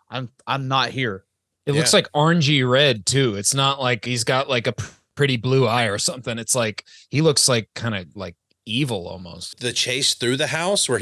I'm not here. It looks like orangey red too. It's not like he's got like a pretty blue eye or something. It's like he looks like kind of like evil almost. The chase through the house where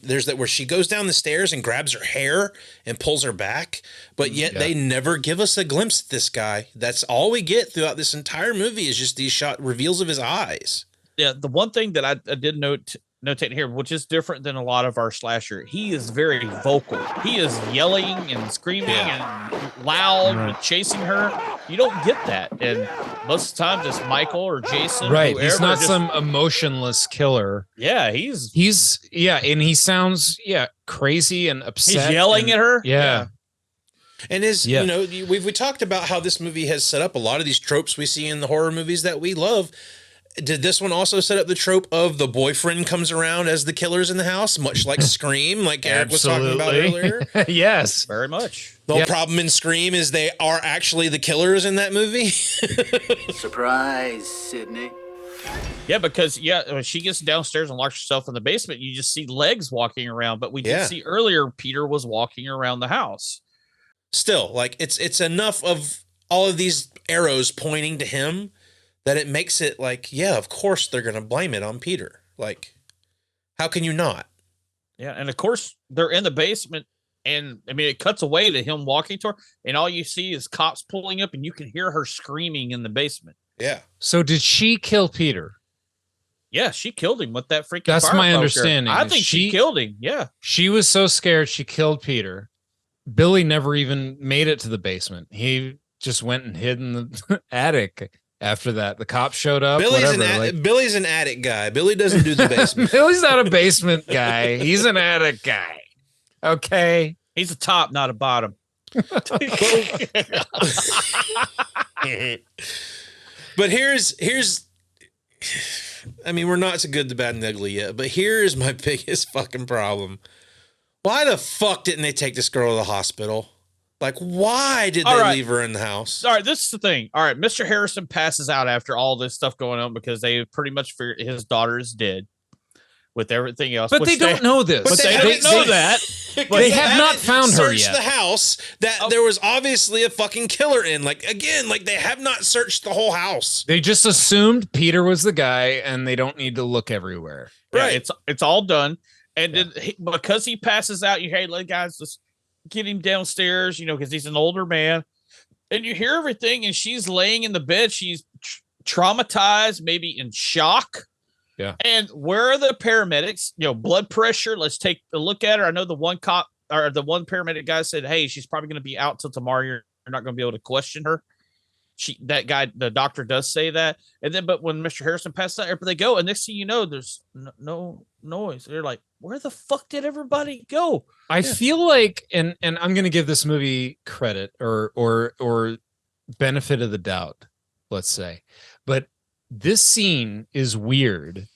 there's that where she goes down the stairs and grabs her hair and pulls her back, but yet they never give us a glimpse at this guy. That's all we get throughout this entire movie is just these reveals of his eyes. Yeah, the one thing that I did note notating here, which is different than a lot of our slasher. He is very vocal. He is yelling and screaming and loud and chasing her. You don't get that. And most of the time, just Michael or Jason. Right. Whoever, He's not just, some emotionless killer. Yeah, and he sounds crazy and upset. He's yelling at her. Yeah. And we talked about how this movie has set up a lot of these tropes we see in the horror movies that we love. Did this one also set up the trope of the boyfriend comes around as the killer's in the house, much like Scream, like Eric was talking about earlier? Yes. Very much. The whole problem in Scream is they are actually the killers in that movie. Surprise, Sydney. Yeah, because when she gets downstairs and locks herself in the basement, you just see legs walking around. But we did see earlier Peter was walking around the house. Still, like it's enough of all of these arrows pointing to him that it makes it like, yeah, of course they're going to blame it on Peter. Like, how can you not? Yeah, and of course they're in the basement, and I mean it cuts away to him walking to her, and all you see is cops pulling up, and you can hear her screaming in the basement. Yeah. So did she kill Peter? Yeah, she killed him with that freaking. That's my understanding. I think she killed him. Yeah. She was so scared she killed Peter. Billy never even made it to the basement. He just went and hid in the attic. After that, the cops showed up. Billy's an attic guy. Billy doesn't do the basement. Billy's not a basement guy. He's an attic guy. Okay. He's a top, not a bottom. But here's I mean, we're not so good, the bad, and the ugly yet, but here's my biggest fucking problem. Why the fuck didn't they take this girl to the hospital? Like, why did they leave her in the house? All right, this is the thing. All right, Mr. Harrison passes out after all this stuff going on because they pretty much figured his daughter is dead with everything else. But they don't know this. But they don't know that. But they have not found her yet. Searched the house that there was obviously a fucking killer in. Like, again, like they have not searched the whole house. They just assumed Peter was the guy and they don't need to look everywhere. Right. Yeah, it's all done. And then because he passes out, you hey, guys, just get him downstairs, because he's an older man. And you hear everything, and she's laying in the bed. She's traumatized, maybe in shock. Yeah. And where are the paramedics? Blood pressure. Let's take a look at her. I know the one cop or the one paramedic guy said, hey, she's probably going to be out till tomorrow. You're not going to be able to question her. That guy, the doctor does say that. And then, but when Mr. Harrison passes out, they go. And next thing you know, there's no noise. They're like, where the fuck did everybody go? I feel like, and I'm going to give this movie credit or benefit of the doubt, let's say, but this scene is weird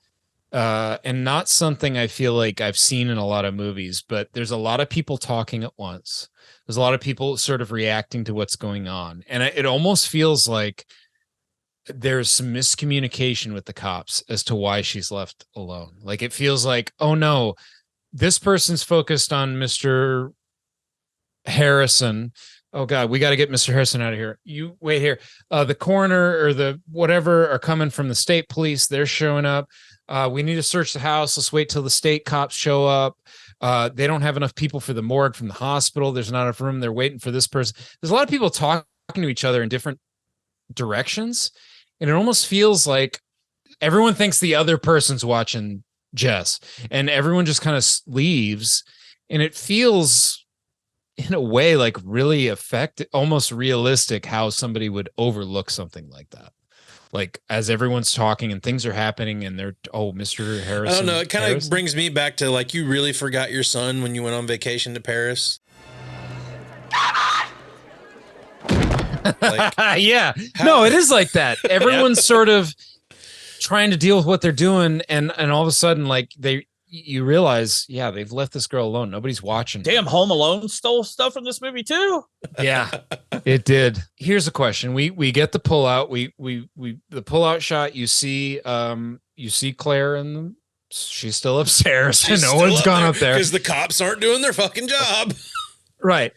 and not something I feel like I've seen in a lot of movies, but there's a lot of people talking at once. There's a lot of people sort of reacting to what's going on. And it almost feels like there's some miscommunication with the cops as to why she's left alone. Like it feels like, oh no, this person's focused on Mr. Harrison. Oh God, we got to get Mr. Harrison out of here. You wait here. The coroner or the whatever are coming from the state police. They're showing up. We need to search the house. Let's wait till the state cops show up. They don't have enough people for the morgue from the hospital. There's not enough room. They're waiting for this person. There's a lot of people talking to each other in different directions. And it almost feels like everyone thinks the other person's watching Jess and everyone just kind of leaves. And it feels in a way like really almost realistic how somebody would overlook something like that. Like as everyone's talking and things are happening and they're, Mr. Harrison. I don't know. It kind of brings me back to like, you really forgot your son when you went on vacation to Paris. Yeah. No, it is like that. Everyone's sort of trying to deal with what they're doing. And all of a sudden, like you realize, they've left this girl alone. Nobody's watching. Damn, Home Alone stole stuff from this movie too. Yeah, it did. Here's a question. We get the pullout. The pullout shot. You see Claire and she's still upstairs. No one's gone up there because the cops aren't doing their fucking job. Right.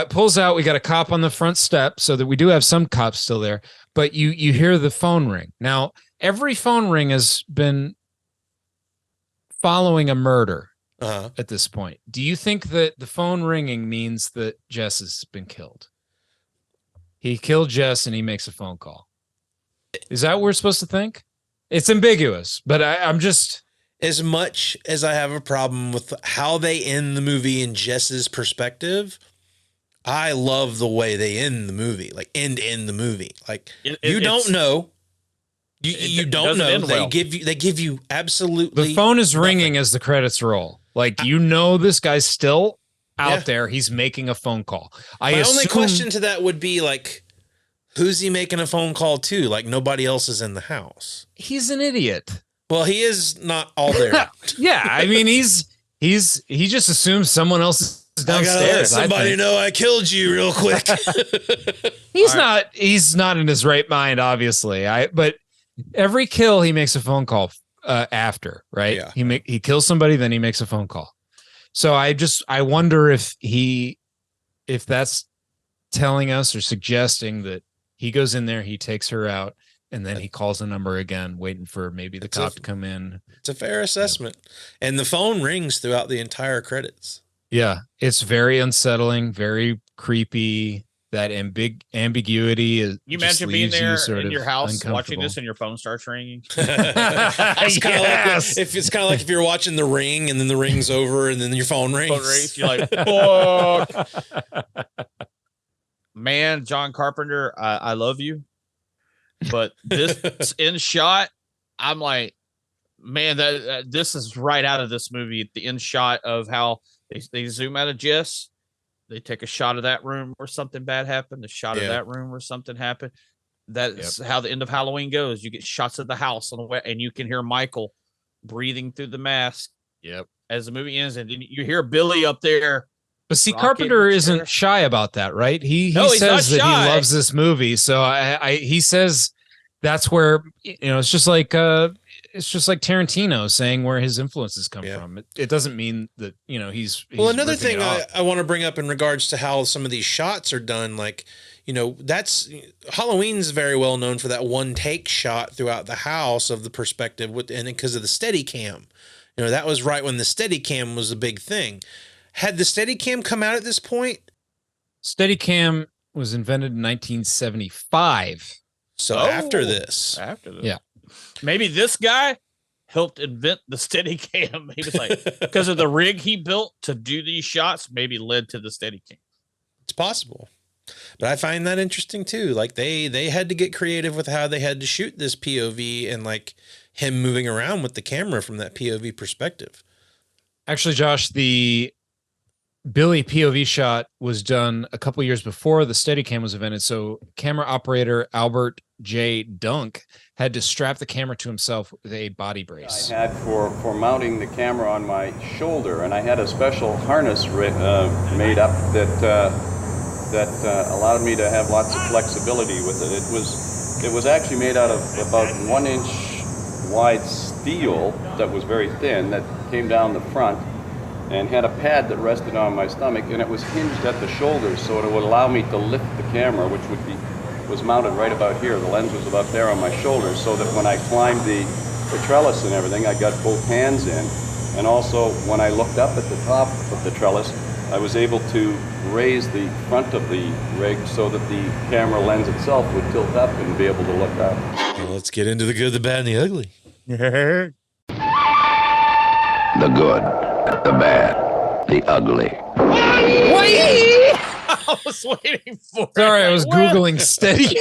Pulls out. We got a cop on the front step, so that we do have some cops still there. But you hear the phone ring. Now, every phone ring has been following a murder at this point. Do you think that the phone ringing means that Jess has been killed? He killed Jess and he makes a phone call. Is that what we're supposed to think? It's ambiguous, but I'm just... as much as I have a problem with how they end the movie in Jess's perspective, I love the way they end the movie, like end the movie. Like you don't know. You don't know. They give you absolutely. The phone is ringing as the credits roll. Like, you know, this guy's still out there. He's making a phone call. My only question to that would be like, who's he making a phone call to? Like, nobody else is in the house. He's an idiot. Well, he is not all there. Yeah, I mean, he just assumes someone else is downstairs. I gotta let somebody know I killed you real quick. He's not in his right mind, obviously. But every kill he makes a phone call after, right? Yeah. He kills somebody, then he makes a phone call. So I wonder if that's telling us or suggesting that he goes in there, he takes her out, and then he calls the number again, waiting for maybe the cop to come in. It's a fair assessment. Yeah. And the phone rings throughout the entire credits. Yeah, it's very unsettling, very creepy. That ambiguity is. You imagine being there in your house watching this and your phone starts ringing. It's kind of like if you're watching The Ring and then the ring's over and then your phone rings. You're like, fuck. Man, John Carpenter, I love you. But this end shot, I'm like, man, this is right out of this movie. The end shot of how they zoom out of Jess. They take a shot of that room where something bad happened, a shot of that room where something happened. That's how the end of Halloween goes. You get shots of the house on the way, and you can hear Michael breathing through the mask. Yep. As the movie ends, and you hear Billy up there. But see, Carpenter isn't shy about that, right? He says that he loves this movie. So he says that's where, it's just like Tarantino saying where his influences come from. It doesn't mean that, he's well, another thing I want to bring up in regards to how some of these shots are done, like, that's Halloween's very well known for that one take shot throughout the house of the perspective and because of the Steadicam. That was right when the Steadicam was a big thing. Had the Steadicam come out at this point? Steadicam was invented in 1975. So after this. Yeah. Maybe this guy helped invent the Steadicam. He was like, because of the rig he built to do these shots, maybe led to the Steadicam. It's possible. But I find that interesting too. Like they had to get creative with how they had to shoot this POV and like him moving around with the camera from that POV perspective. Actually, Josh, the Billy POV shot was done a couple years before the Steadicam was invented. So camera operator Albert J. Dunk had to strap the camera to himself with a body brace. I had for mounting the camera on my shoulder, and I had a special harness made up that allowed me to have lots of flexibility with it. It was actually made out of about 1 inch wide steel that was very thin that came down the front and had a pad that rested on my stomach, and it was hinged at the shoulders so it would allow me to lift the camera, which was mounted right about here. The lens was about there on my shoulders, so that when I climbed the trellis and everything, I got both hands in. And also, when I looked up at the top of the trellis, I was able to raise the front of the rig so that the camera lens itself would tilt up and be able to look up. Well, let's get into the good, the bad, and the ugly. The good, the bad, the ugly. I was waiting for Sorry, I was Googling Steady.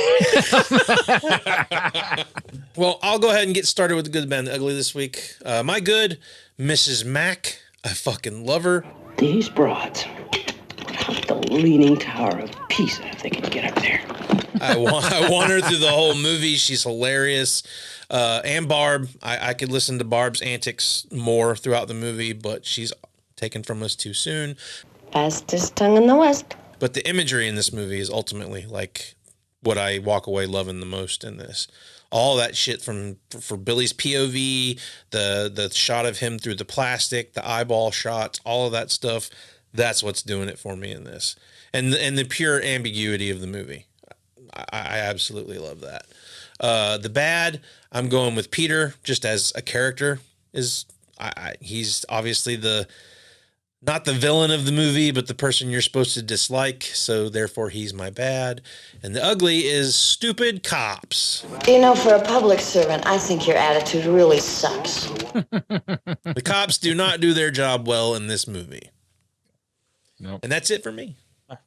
Well, I'll go ahead and get started with the good, the bad, and the ugly this week. My good, Mrs. Mack. I fucking love her. These broads would hunt the leaning tower of Pisa if they could get up there. I want her through the whole movie. She's hilarious. And Barb, I could listen to Barb's antics more throughout the movie, but she's taken from us too soon. Fastest tongue in the West. But the imagery in this movie is ultimately like what I walk away loving the most in this. All that shit for Billy's POV, the shot of him through the plastic, the eyeball shots, all of that stuff. That's what's doing it for me in this. And the pure ambiguity of the movie. I absolutely love that. The bad, I'm going with Peter just as a character. He's obviously the not the villain of the movie, but the person you're supposed to dislike. So therefore he's my bad. And the ugly is stupid cops. You know, for a public servant, I think your attitude really sucks. The cops do not do their job well in this movie. Nope. And that's it for me.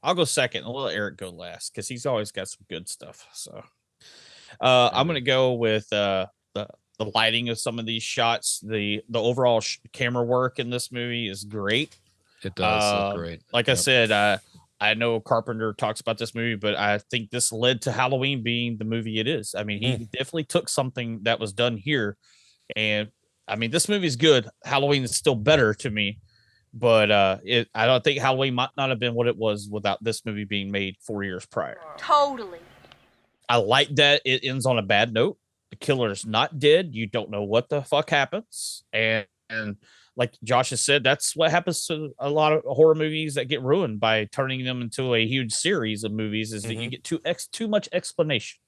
I'll go second. I'll let Eric go last because he's always got some good stuff. So I'm going to go with the lighting of some of these shots. The overall camera work in this movie is great. It does look great. Like I said, I know Carpenter talks about this movie, but I think this led to Halloween being the movie it is. I mean, he definitely took something that was done here. And I mean, this movie is good. Halloween is still better to me, but I don't think Halloween might not have been what it was without this movie being made 4 years prior. Totally. I like that it ends on a bad note. The killer's not dead. You don't know what the fuck happens. And like Josh has said, that's what happens to a lot of horror movies that get ruined by turning them into a huge series of movies is that you get too much explanation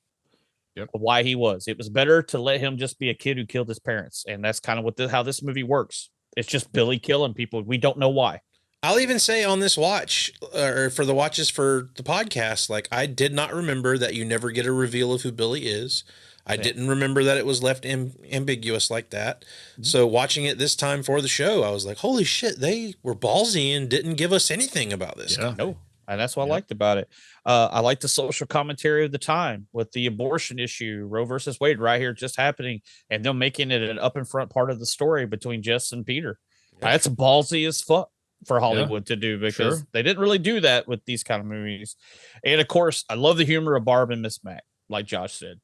of why he was. It was better to let him just be a kid who killed his parents. And that's kind of how this movie works. It's just Billy killing people. We don't know why. I'll even say on this watch, or for the watches for the podcast, like I did not remember that you never get a reveal of who Billy is. I didn't remember that it was left ambiguous like that. So watching it this time for the show, I was like, holy shit, they were ballsy and didn't give us anything about this guy. No. And that's what I liked about it. I like the social commentary of the time with the abortion issue, Roe versus Wade right here just happening, and them making it an up in front part of the story between Jess and Peter. That's ballsy as fuck for Hollywood to do because they didn't really do that with these kind of movies. And of course, I love the humor of Barb and Miss Mac, like Josh said.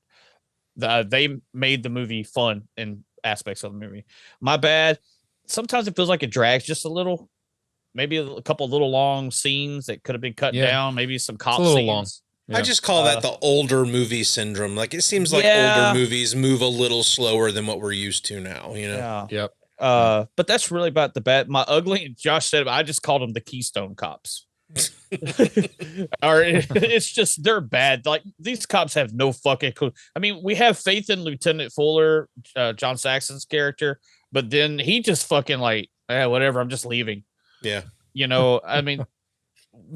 They made the movie fun in aspects of the movie. My bad. Sometimes it feels like it drags just a little. Maybe a couple little long scenes that could have been cut down. Maybe some cop scenes. Long. I just call that the older movie syndrome. Like it seems like older movies move a little slower than what we're used to now. You know. Yep. But that's really about the bad. My ugly. Josh said I just called them the Keystone Cops. Or it's just they're bad. Like these cops have no fucking clue. I mean, we have faith in Lieutenant Fuller, John Saxon's character, but then he just fucking like, whatever. I'm just leaving. Yeah, you know. I mean,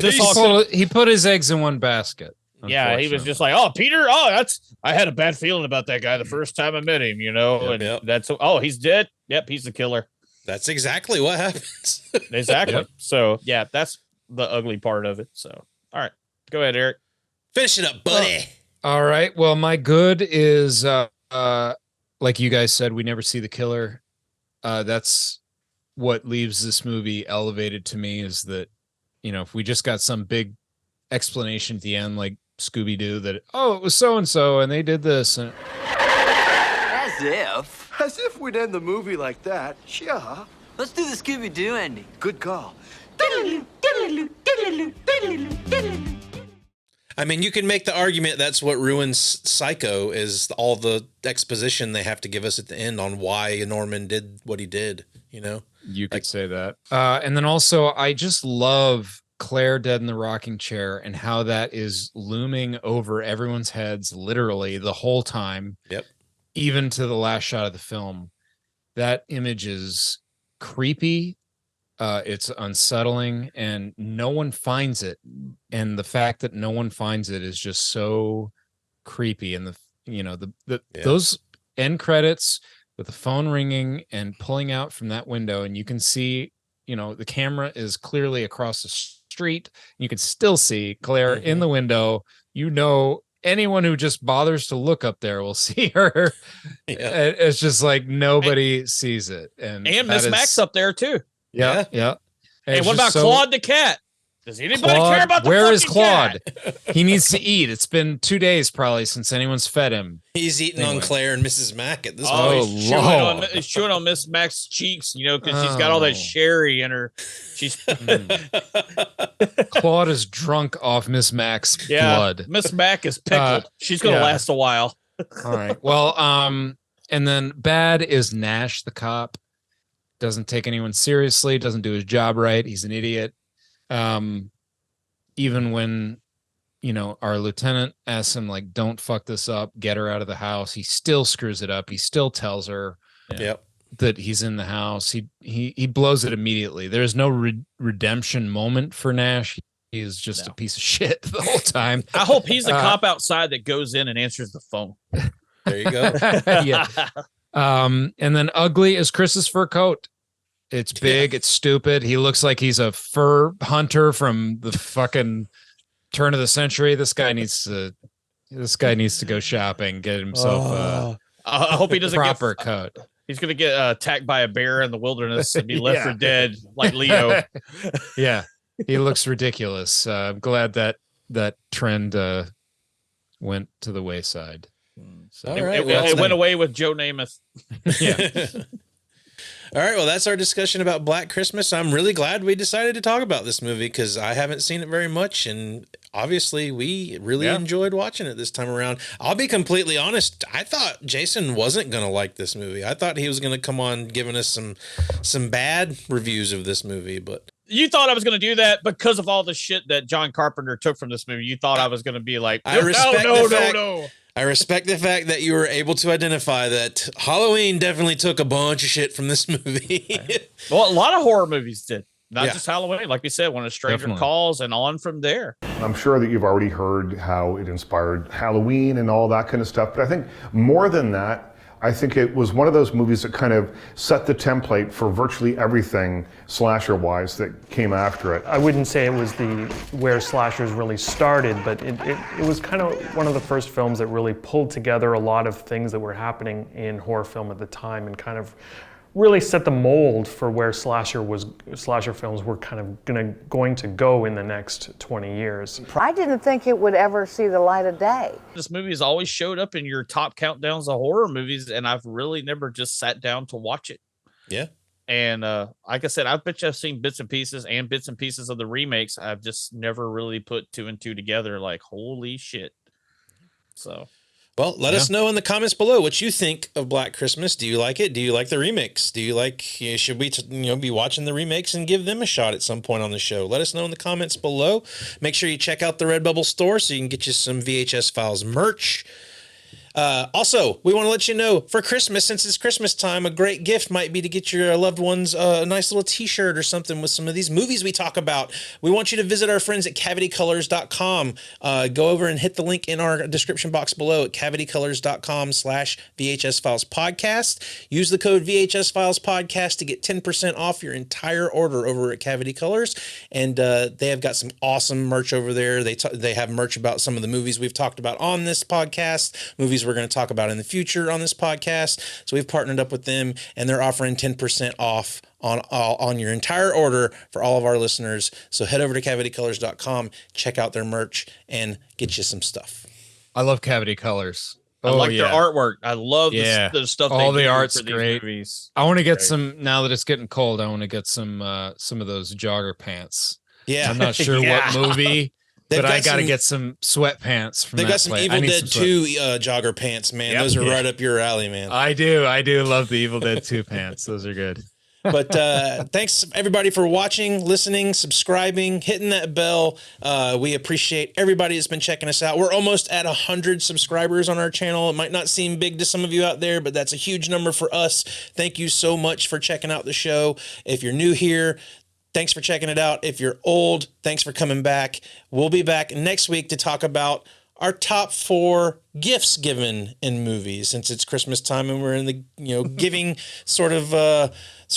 he put his eggs in one basket. Yeah, he was just like, oh, Peter. Oh, I had a bad feeling about that guy the first time I met him. You know, that's he's dead. Yep, he's the killer. That's exactly what happens. Exactly. So yeah, that's the ugly part of it. So, all right, go ahead, Eric. Finish it up, buddy. All right. Well, my good is, like you guys said, we never see the killer. That's what leaves this movie elevated to me is that, you know, if we just got some big explanation at the end, like Scooby-Doo, that, it was so-and-so and they did this. And As if we'd end the movie like that. Sure. Let's do the Scooby-Doo ending. Good call. I mean, you can make the argument that's what ruins Psycho is all the exposition they have to give us at the end on why Norman did what he did, you know? You could say that. And then also, I just love Claire dead in the rocking chair and how that is looming over everyone's heads literally the whole time. Yep. Even to the last shot of the film. That image is creepy. It's unsettling and no one finds it. And the fact that no one finds it is just so creepy. And those end credits with the phone ringing and pulling out from that window, and you can see, you know, the camera is clearly across the street. You can still see Claire in the window. You know, anyone who just bothers to look up there will see her. It's just like nobody sees it. And Miss Max up there too. Yeah. Hey, what about Claude the cat? Does anybody care about the where is fucking Claude? cat? He needs to eat. It's been 2 days probably since anyone's fed him. He's eating on Claire and Mrs. Mack at this point. Lord. He's chewing on Miss Mack's cheeks, you know, because she's got all that sherry in her. She's Claude is drunk off Miss Mack's blood. Miss Mack is pickled. She's gonna last a while. All right. Well, and then bad is Nash the cop. Doesn't take anyone seriously, doesn't do his job right. He's an idiot. Even when, you know, our lieutenant asks him, like, don't fuck this up, get her out of the house, he still screws it up. He still tells her. Yep. that he's in the house. He blows it immediately. There's no redemption moment for Nash. He is just a piece of shit the whole time. I hope he's the cop outside that goes in and answers the phone. There you go. Yeah. And then Ugly is Chris's fur coat. It's big. It's stupid. He looks like he's a fur hunter from the fucking turn of the century. This guy needs to go shopping, get himself I hope he doesn't proper coat. He's gonna get attacked by a bear in the wilderness and be left for dead like Leo. Yeah, he looks ridiculous. I'm glad that trend went to the wayside. So It went away with Joe Namath. Yeah. All right, well, that's our discussion about Black Christmas. I'm really glad we decided to talk about this movie because I haven't seen it very much, and obviously we really enjoyed watching it this time around. I'll be completely honest, I thought Jason wasn't going to like this movie. I thought he was going to come on giving us some bad reviews of this movie, but... You thought I was going to do that because of all the shit that John Carpenter took from this movie. You thought I was going to be like, no. No. I respect the fact that you were able to identify that Halloween definitely took a bunch of shit from this movie. Well, a lot of horror movies did. Not just Halloween. Like we said, When a Stranger Calls and on from there. I'm sure that you've already heard how it inspired Halloween and all that kind of stuff. But I think more than that, I think it was one of those movies that kind of set the template for virtually everything slasher-wise that came after it. I wouldn't say it was where slashers really started, but it was kind of one of the first films that really pulled together a lot of things that were happening in horror film at the time and kind of really set the mold for where slasher films were kind of going to go in the next 20 years. I didn't think it would ever see the light of day. This movie has always showed up in your top countdowns of horror movies, and I've really never just sat down to watch it. Yeah. And like I said, I bet you I've seen bits and pieces of the remakes. I've just never really put two and two together like, holy shit. So... Well, let us know in the comments below what you think of Black Christmas. Do you like it? Do you like the remakes? Do you like, should we be watching the remakes and give them a shot at some point on the show? Let us know in the comments below. Make sure you check out the Redbubble store so you can get you some VHS Files merch. Also, we want to let you know for Christmas, since it's Christmas time, a great gift might be to get your loved ones a nice little t-shirt or something with some of these movies we talk about. We want you to visit our friends at cavitycolors.com. Go over and hit the link in our description box below at cavitycolors.com/VHS Files Podcast. Use the code VHS Files Podcast to get 10% off your entire order over at Cavity Colors. And they have got some awesome merch over there. They have merch about some of the movies we've talked about on this podcast, movies we're going to talk about in the future on this podcast. So we've partnered up with them, and they're offering 10% off on your entire order for all of our listeners. So head over to cavitycolors.com, check out their merch, and get you some stuff. I love Cavity Colors. I like their artwork. I love the stuff. All they the do art's for these great. Movies. I want to get some, now that it's getting cold, I want to get some of those jogger pants. Yeah. I'm not sure what movie. But I got to get some sweatpants from that. They've got some Evil Dead 2 jogger pants, man. Those are right up your alley, man. I do love the Evil Dead 2 pants. Those are good. But thanks, everybody, for watching, listening, subscribing, hitting that bell. We appreciate everybody that's been checking us out. We're almost at 100 subscribers on our channel. It might not seem big to some of you out there, but that's a huge number for us. Thank you so much for checking out the show. If you're new here, thanks for checking it out. If you're old, thanks for coming back. We'll be back next week to talk about our top 4 gifts given in movies. Since it's Christmas time and we're in the giving sort of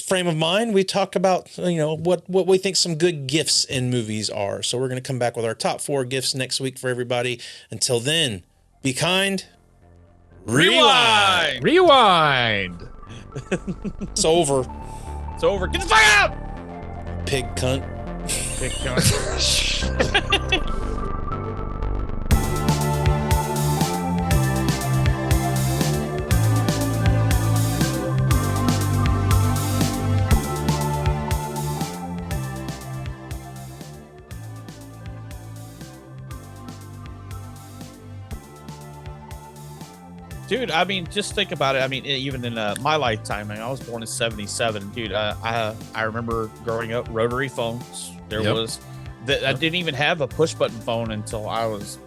frame of mind, we talk about what we think some good gifts in movies are. So we're going to come back with our top 4 gifts next week for everybody. Until then, be kind. Rewind. It's over. It's over. Get the fuck out. Pig cunt. Pig cunt. Dude, I mean, just think about it. I mean, even in my lifetime, I was born in 77. Dude, I remember growing up, rotary phones. There was I didn't even have a push button phone until I was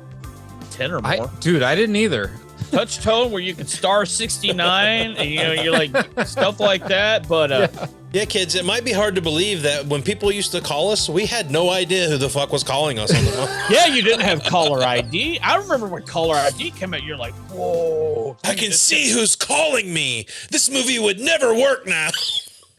10 or more. I didn't either. touch tone where you could star 69 and you're like stuff like that. But yeah, kids, it might be hard to believe that when people used to call us, we had no idea who the fuck was calling us on the phone. Yeah, you didn't have caller ID. I remember when caller ID came out, you're like, whoa. I can see who's calling me. This movie would never work now.